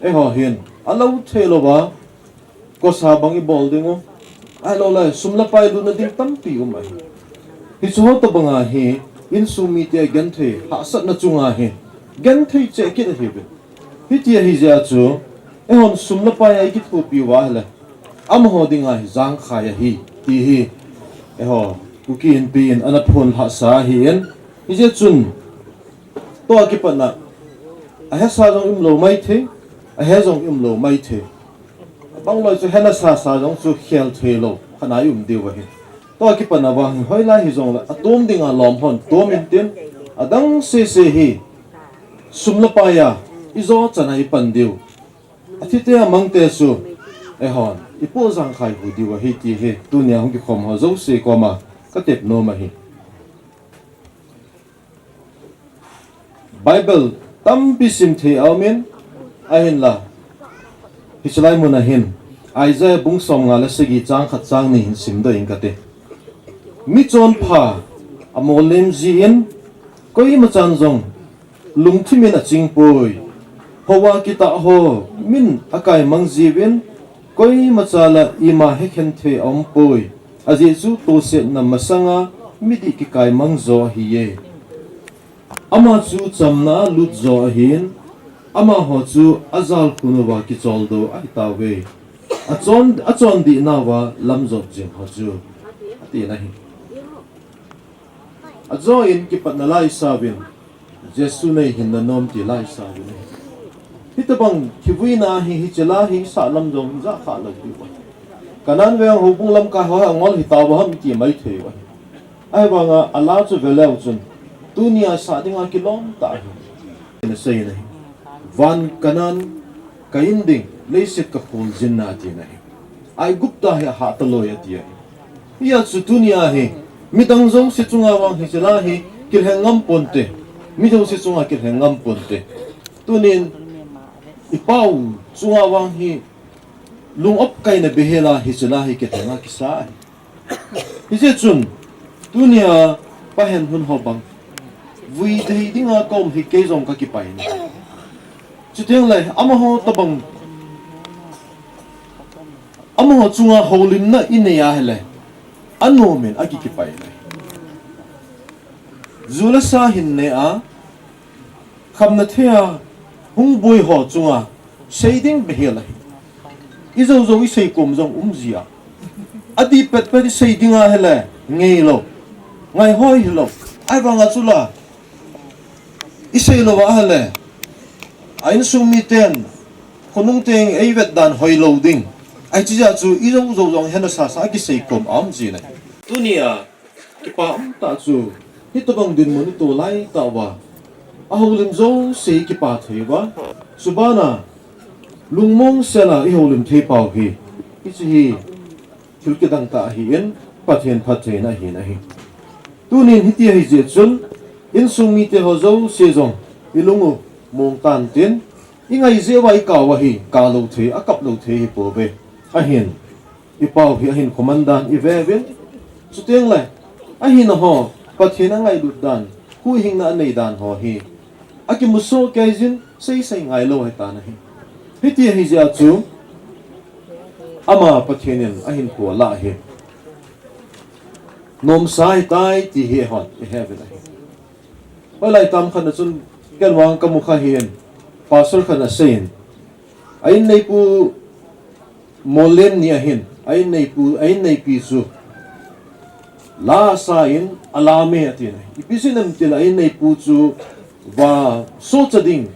e ho hin alo thelo ba ko sa bang i bol dingo ai lo la sumla pai lu na ding tam pi mai hi chu to banga hi in sumi te gan the ha sat na chunga hi gan the che ki da hi be hi ti hi ja chu e hon sumla pai ai ki thu pi wa la am ho dinga hi jang kha ya hi ti hi e ho ku ki in pi in ana phon ha sa hi en hi je chun to ki pa na a ha sa jong im lo mai the a he jong im lo mai the bang loi chu hena sa jong chu khel thwe lo khana yum de wa hi to ki pa na wa hoi la hi jong la atom dinga lom hon tom in tin adang se hi sumla pa ya izo chana I pan diu athite amang te su e hon ipo jang khai hu di wa hi ti he tu nya hong ki khom ho zo se ko ma ka tep no ma hi bible tam bisim the amen ahin la Hichalai mo na hin Isaiah bung som nga la sigi chang khat chang ni hin sim do in kate mi chon pha amolem ji in koi ma chan jong lung thimin a ching poi howa kita ho min akai mang ji win koi ma chala ima hekhen the om poi aji chu to se na masanga midi ki kai mang zo hi ye ama chu chamna lut zo hin ama ho chu azal kunuwa ki choldo ai ta we achon di na wa lam zo jing ho chu ati na hi azo in ki pat na lai sabin jesu nei hin na nom ti lai sabin hitabang kivui na hi chela hi sa lam zo za kha lo ti wa kanan we ho bung lam ka ho ngol hi ta wa ham ti mai the wa ai ba nga ala chu veleu chun dunia sa dinga ki lom ta hi na sei na van kanan kainding leiset ka phul jinna ti na hi ai gupta hi ha ta lo ya ti ya chu dunia hi midang zong si chunga wang hi chela hi kil hengam ponte midang si chunga kil hengam ponte tunin ipau chunga wang hi lung op kai na behela hi chela hi ke thanga ki sa hi je chun tunia pahen hun hobang vui dei dinga kom hi ke zong ka ki pai ni chuteng lai ama ho tabang ama ho chunga holim na ineya hele ano men aki ki pai lai zula sa hin ne a kham na thea hung boi ho chunga seiding behela izo zo i sei kom jong zia adi pet pet seidinga hele ngei lo ngai hoi lo ai banga chula i sei lo wa hele ain sumi ten khonung teng ei vet dan hoi lo ding ai chi ja chu izo zo jong hen sa sa ki sei kom ji nei tunia ki pa ta chu hitabang din mo ni to lai ta wa a holim zo sei ki pa thei wa subana lungmong sela I holim thei pau hi hi thilke dang ta hi en pathen phathe na hi tunin hitia hi je chun in sumi te ho zo se zong ilungu mong tan tin ingai je wai ka wa hi ka lo the a kap lo the hi po be a hin I pau hi a hin komandan I ve ven chuteng lai a hin ho pathen a ngai lut dan hu hing na nei dan ho hi aki muso kaizin sei ngai lo hai ta na hi hitia hi ja chu ama pathenin a hin ko la hi nom sai tai ti hi hot I have it oi lai tam khan chun kel wang ka mukha hian pasal khan a sein ai nei pu molen ni a hin ai nei pi chu la sa in alame atin ipisinam til ai nei pu chu wa so chading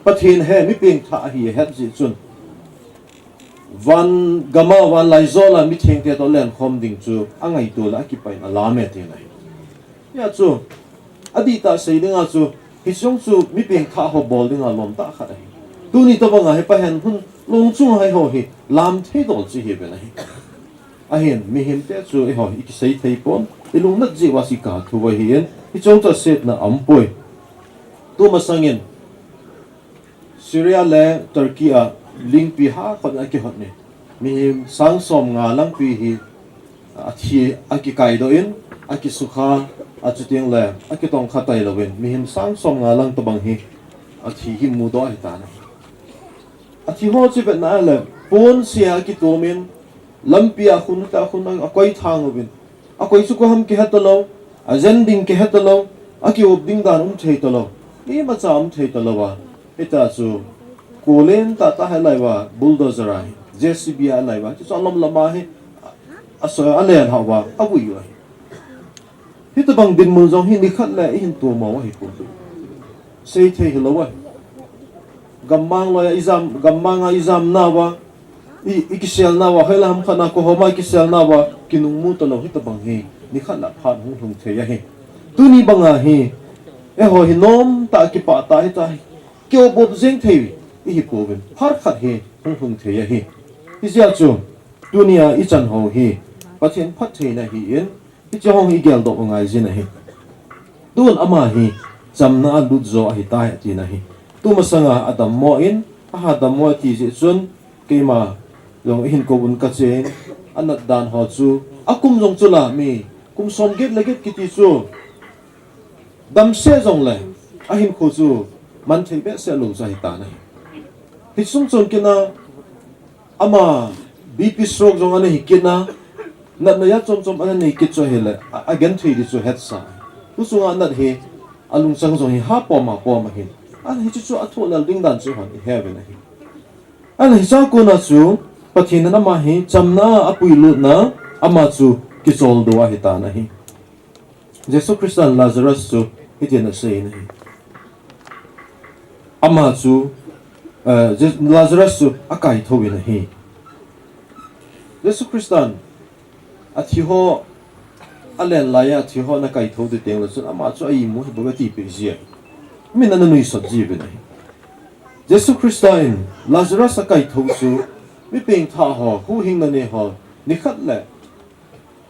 pathin he mi peng tha hi het ji chun van gama van lai zola mi theng te to len khom ding chu angai tu la ki pai alame te nai ya chu adita seidinga chu hisong chu mi peng tha ho bol ding a lom ta kha dai tu ni to banga he pa hen hun long chung hai ho hi lam the do chi hi be nai a hen mi him te chu ho I ki sei thei pon ilung na ji wa si ka thu wa hi en hi chong ta set na ampoi tu ma sangin Syria le Turkey a ling pi ha khon a ki hot ni mi sang som nga lang pi hi a thi a ki kai do in a ki sukha a chuteng le a ki tong khatai lo wen mi him sang som nga lang to bang hi a thi hi mu do hi ta na a thi ho chi bet na le pon sia ki to men lampi a khun ta khun a koi thang win a koi su ko ham ki hatalo a zen ding ki hatalo a ki ob ding dan thei to lo ni ma cham thei to lo wa eta chu kolen ta ta hai lai wa bulldozer ai JCB a lai wa chu lom lama he a so a len ha wa a bui wa hita bang din mun jong hi ni khat la hin to ma wa hi ko sei thei hi lo wa gammang lo gammang izam na wa ikisel na wa hela ham khana ko homa ikisel na wa kinung mu to lo hita bang hi ni khat la phan hung hung the ya he tu ni banga hi e ho hi nom ta ki pa ta hi ta kyo bob zeng thei I po ben har khat he hung hung the ya hi izia chu dunia I chan ho hi pathen phat thei na hi en I chong hi gel do ngai jin hi dun ama hi chamna lut zo hi ta ti na hi tu ma sanga adam mo in a ha dam mo ti je chun keima long hin ko bun ka chen anat dan ho chu akum jong chula mi kum som get leget ki ti chu dam se jong le a hin ko chu man thei be se lo za hi ta na hi sung chon kina ama BP stroke jong ana hi kina na ya chom chom ana nei ki cho hele again thei di chu het sa tu sunga nat he alung sang jong hi ha po ma hin an hi chu atho lal ding dan chu han he na hi an hi sa ko na chu pathin na ma hi chamna apui lu na ama chu ki chol do hi ta na hi Jesus Christian Lazarus chu hi na sei na hi ama chu Lazarus chu akai thowi na hi Jesus Christian athi ho alen laya athi ho na kai tho de teng la chu ama chu ai mu bo ti pe ji min na nui so ji be na hi Jesus Christian Lazarus akai tho chu mi peng tha ho hu hing na ne ho ni khat le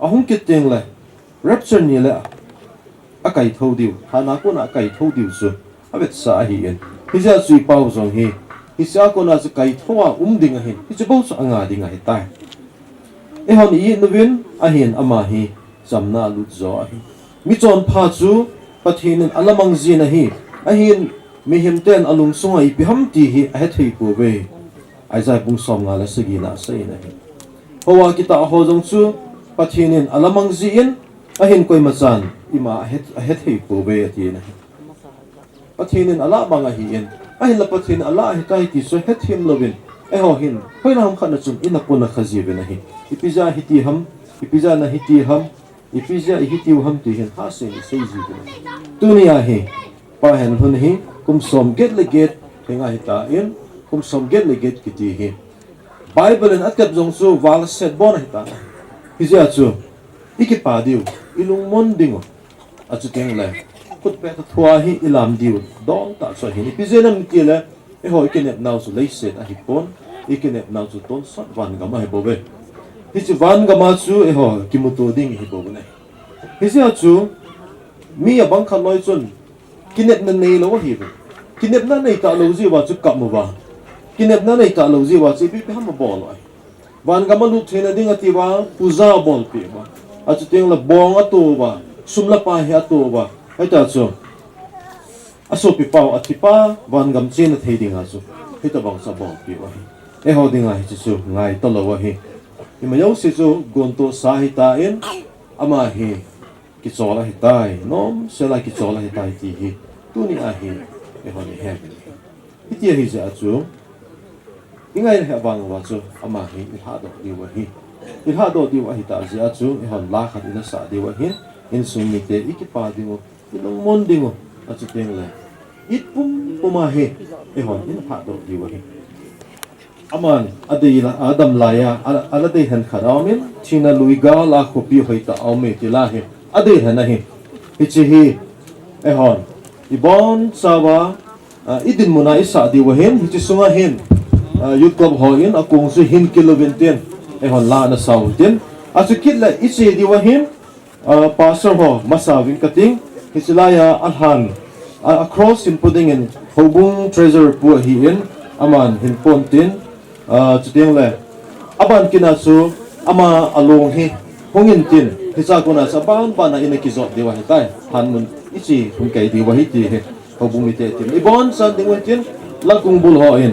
ahung ke teng le rapture ni le akai tho diu hana ko na akai tho diu chu abet sa hi en hi ja chui pau zong hi hi sia ko na chu kai thowa ding a hin hi chu bo chu anga ding a hi tai e hon I novin a hin ama hi samna lut zo a hi mi chon pha chu pathin alamang zin a hin mi him ten alung sunga I piham ti hi a he thei pu ve ai zai pung som nga la sagi na sai na hi hawa kita ho jong chu pathin alamang zin a hin koi machan ima a he thei pu ve ti na hi pathin ala banga hi in a hin la pathin ala hi tai ti so he thim lovin e ho hin hoi na ham khan chum ina puna khazi ve na hi ipiza hi ti ham ipiza na hi ti ham ipiza hi ti ham ti hin ha se ni sei ji ve tunia hi pa hen hun hi kum som get le get henga hi ta in kum som get le get ki ti hi bible en atkap jong chu wal set bon hi ta hi ja chu iki pa diu ilung mon dingo achu teng le kut pe thua hi ilam diu dong ta so hi ni pizenam ki le e hoi ke nep nau su lei set a hi pon e ke nep nau su ton sat van ga ma he bobe hi chu van ga ma chu e ho kimuto ding hi bobe ne hi ja chu mi a bang khan loi chun kinep na nei lo hi be kinep na nei ta lo ji wa chu kap mo ba kinep na nei ta lo ji wa chi bi ham bo lo van ga ma lu thena ding ati wa puza bol pe ba a chu teng la bong a to ba sumla pa hi a to ba ai ta chu aso pi pau atipa van gam chen thei dinga chu hita bang sa bong pi wa e ho dinga hi chu ngai to lo wa hi I ma yo se chu gon to sa hi ta in ama hi ki chola hi tai nom se la ki chola hi tai ti hi tu ni a hi e ho ni he hi ti hi ja chu ingai he bang wa chu ama hi I ha do di wa hi I ha do di wa hi ta ja chu e hon la khat ina sa di wa hi in sum mi te ikipa dingo ilong mon dingo a chu teng le it puma he e hon in ha do di wa hi aman adei la adam la ya ala dei han kharamin thina luiga la khopi hoita aume ti la he adei hana he hi chi hi e hon I bon sawa idin muna isa di wa hin hi chi sunga hin youth club ho in akong su hin kiloventen e hon la na saw tin a chu kit la ichi di wa hin pastor ho masawing kating hisilaya alhan across in putting in hobung treasure pu hi in aman hin pontin chuteng le aban kina su ama along hi hongin tin hisa kona sa ban pa na ina kizot di wa hi tai han mun ichi hum kai di wa hi ti he hobung ite tin ibon san ding tin lakung bul ho in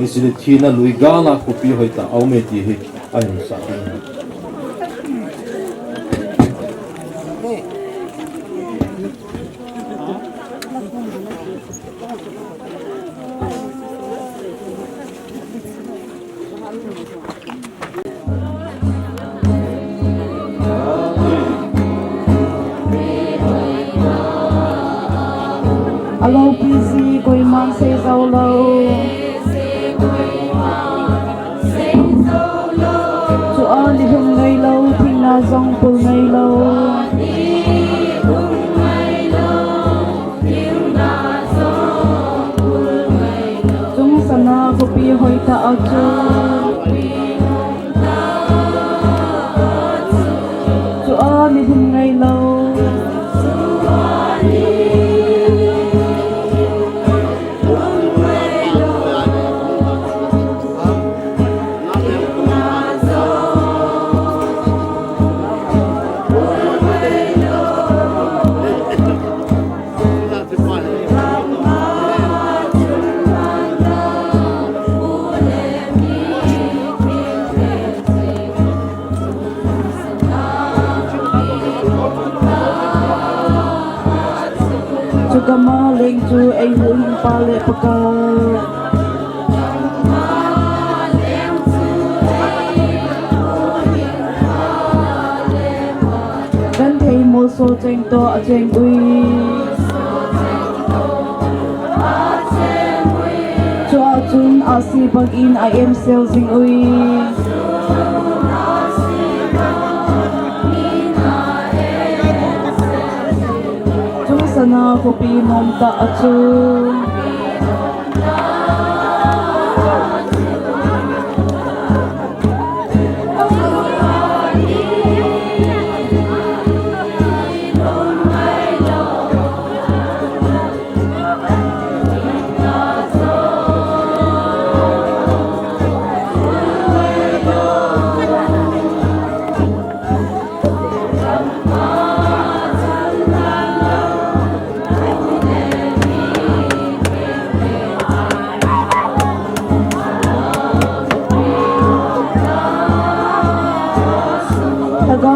hisili thina luiga na kopi hoita aume ti hi ai sa Alo busy koi man say so low. Chu an di hung ngay lâu thì na zong pul ngay lâu. Chung sana ko pi hoi ta achu. Chu an di hung ngay lâu. Kamaling chu ay huling pale pagka gan thầy mo so cheng to a cheng ui cho chun a si bag in I am sing ui sana ko pi mom ta achu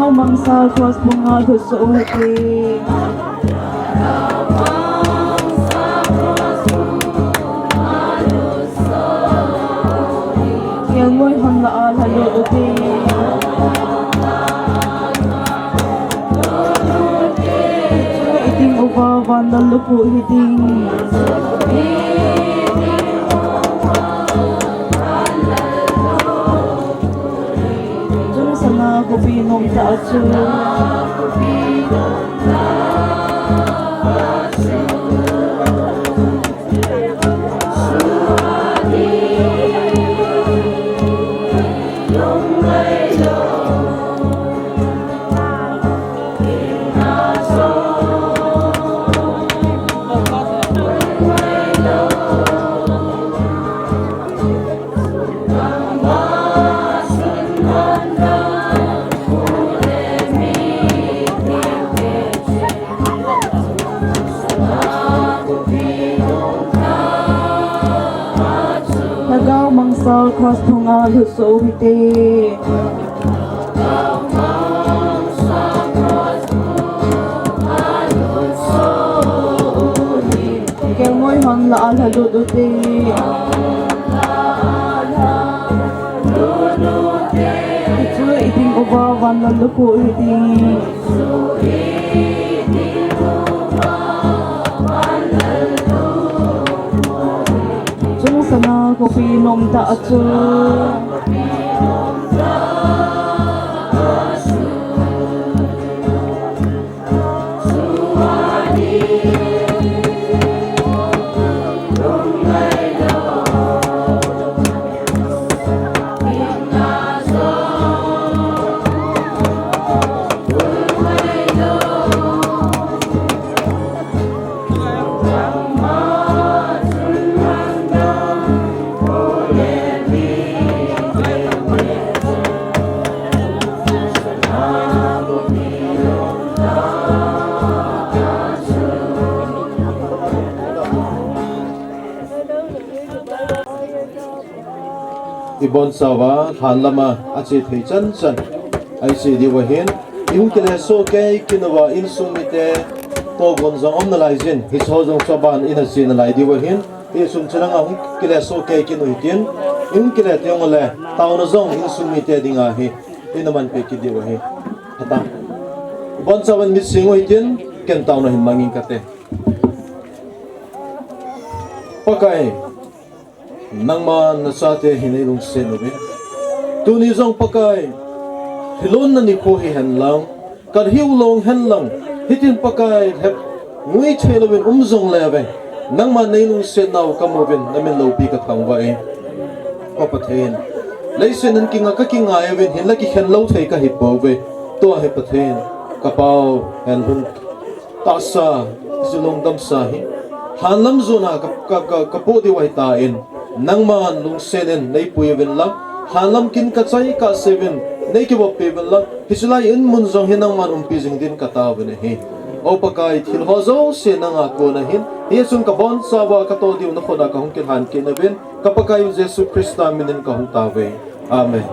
Nagaw mangsa cross bunga gusuhiti Yang moy hang laal haluti Iting ubawan lalupo hiting Jung sana ko pinong taatsu Nagaw mangsal cross bunga gusuhiti Yang moy hang laal haluti Itu iting ubawan lalupo hiting Jung sana ko pinong taatsu Ibon sawa hanlama achi thei chan chan ai si di wahin ihung kile so ke kinawa in sumite to gonjong om na lai jin hi chojong chaban in a sin lai di wahin hi sum chang ahung kile so ke kinu hitin ihung kile tyong le taw na zong in sumite dinga hi inaman pe ki di wahi hata ibon sawan mi singo hitin ken taw na hin mangin kate pakai nangma nasate hinay lung senobe tuni zong pakai hilon na ni ko hi henlang kar hiulong henlang hitin pakai hep ngui chelobin umzong lebe nangma nay lung senaw kamobin namin lopi ka tangwai papathein leisen nan kinga ka kinga evin hinlaki henlo thei ka hipobe to he pathen kapau henhun tasa Longdamsa hi hanlam zona kapodi wai ta in nangman lung senen nei puyen lang hanlam kin ka chai ka seven nei ki bop peben lang hisulai in mun zong hinang man pijing din ka ta bene hi o pakai thil hozo se nanga ko na hin yesun ka bon sawa ka to diu na khoda ka hung kin han kin ben ka pakai jesu krista minin ka hung ta ve amen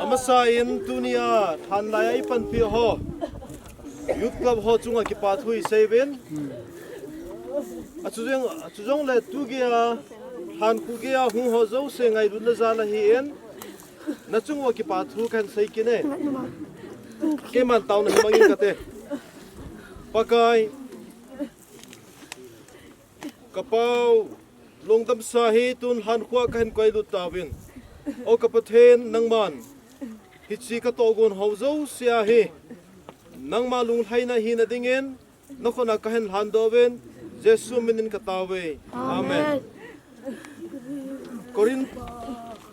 Amasain dunia than lai pan pi ho youth club ho chunga ki pathui seven achujong le tu gia han ku gia hu ho zo se ngai dun za la hi en na chungwa ki pathu kan sei ki ne ke man taw na mangin ka te pakai kapau Longdamsa hi tun han khwa kan koi du tawin o kapathen nangman hichi ka togun hozo sia hi nangma lung thaina hi na dingen nakhona ka hen Lhahdoh jesu minin ka tawe amen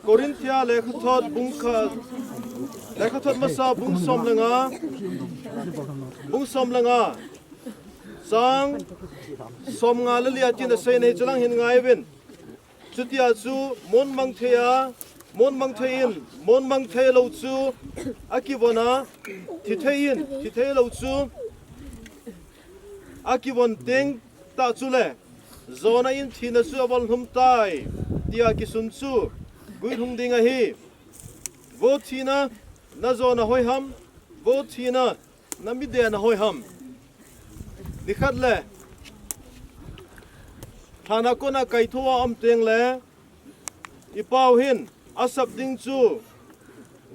Korinthia lekhathot bungkha lekhathot masa bung som langa sang som nga lalia tin se nei chalang hin ngai ben chutia chu mon mang thein mon mang the lo chu akibona thi the lo chu akibon teng ta chu le zona in thina chu abal hum tai tia ki sun chu gui hung dinga hi vo thina na zona hoi ham vo thina na mi de na hoi ham dikhat le thana kona kaithowa am teng le ipau hin asap ding chu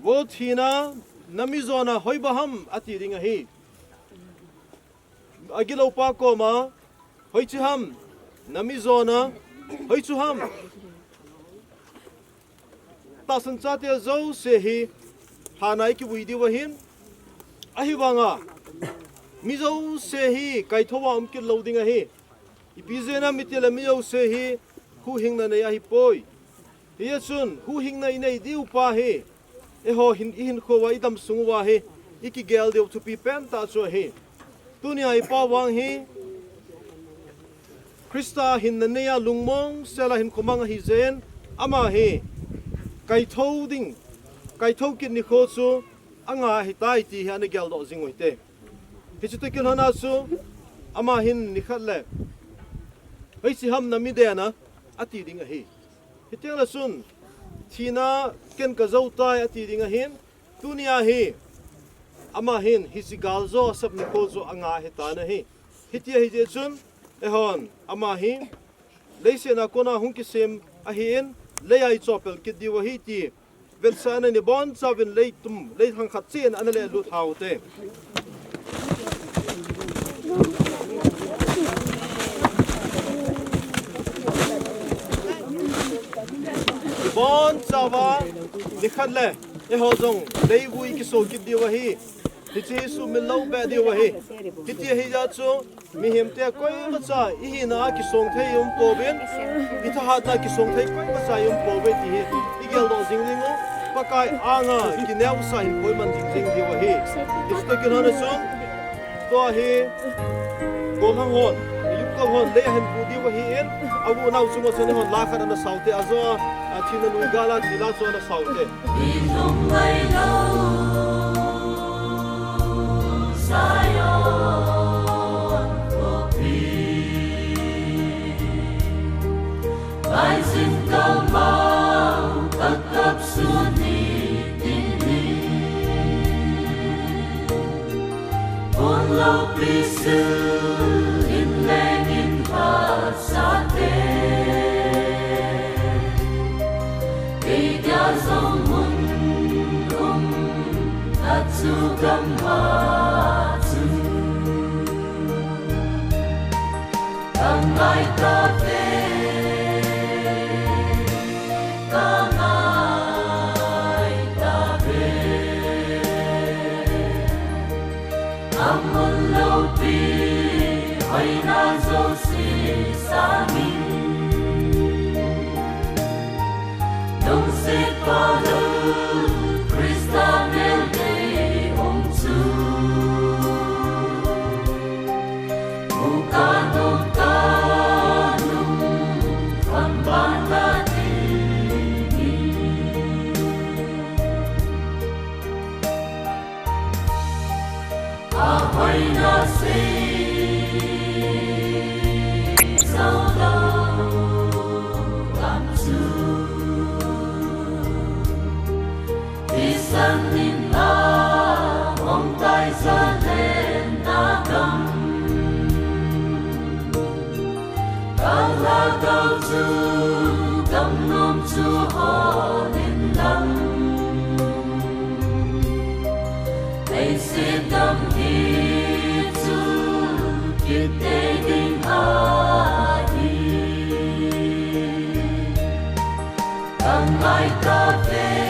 vo thina nami zona hoi baham ati dinga hi agilo pa ko ma hoi chu ham nami zona hoi chu ham ta san cha te zo se hi hanai ki bui di wa hin ahi wanga mizo se hi kaithowa am ki loading a hi ipizena mitela mizo se hi hu hingna ne hi poi hiya chun hu hingna inei diu pa hi e ho hin kho wa idam sungwa hi iki gel deu to pi pen ta cho hi tunia i pa wang hi Krista hin na ne ya lungmong sela hin khomang hi zen ama hi kaitho kin ni kho chu anga hi tai ti ha ne gel do jingoi te hichute kin hana su ama hin nikhat le hei si ham nami de na ati ding a hi hiteng la sun thina ken ka zo tai ati ding a hin dunia hi ama hin hisigal zo sab ni ko zo anga he ta na hi hitia hi je chun e hon ama hi leise na kona hung ki sem a hin lei chopel ki diwa hi ti velsana ni bon chavin leitum lei thang khat chen an le lu thau te bon chawa likhat le e ho jong dei vui ki so ki diwa hi ti chi su min lo be diwa hi ti ti hi ja chu mi him te koi ma cha I hi na ki song thei po ben I tha ha ta ki song thei koi ma cha po be ti hi I gel do jing jing o pakai anga ki neu sa hin koi man jing jing diwa hi isto ki na su to hi ko hang hon yup ka hon le han pu diwa hi en abu nau chu ma chen hon la kha na saute azo thina nu gala dila so na saute Rising cao mau các cấp xuân đi tình đi ôn lâu bí sư in lên in phật sa tê kỳ gia dòng môn thật su cầm hoa sư cầm ai ta tê Hãy subscribe cho Come, my God.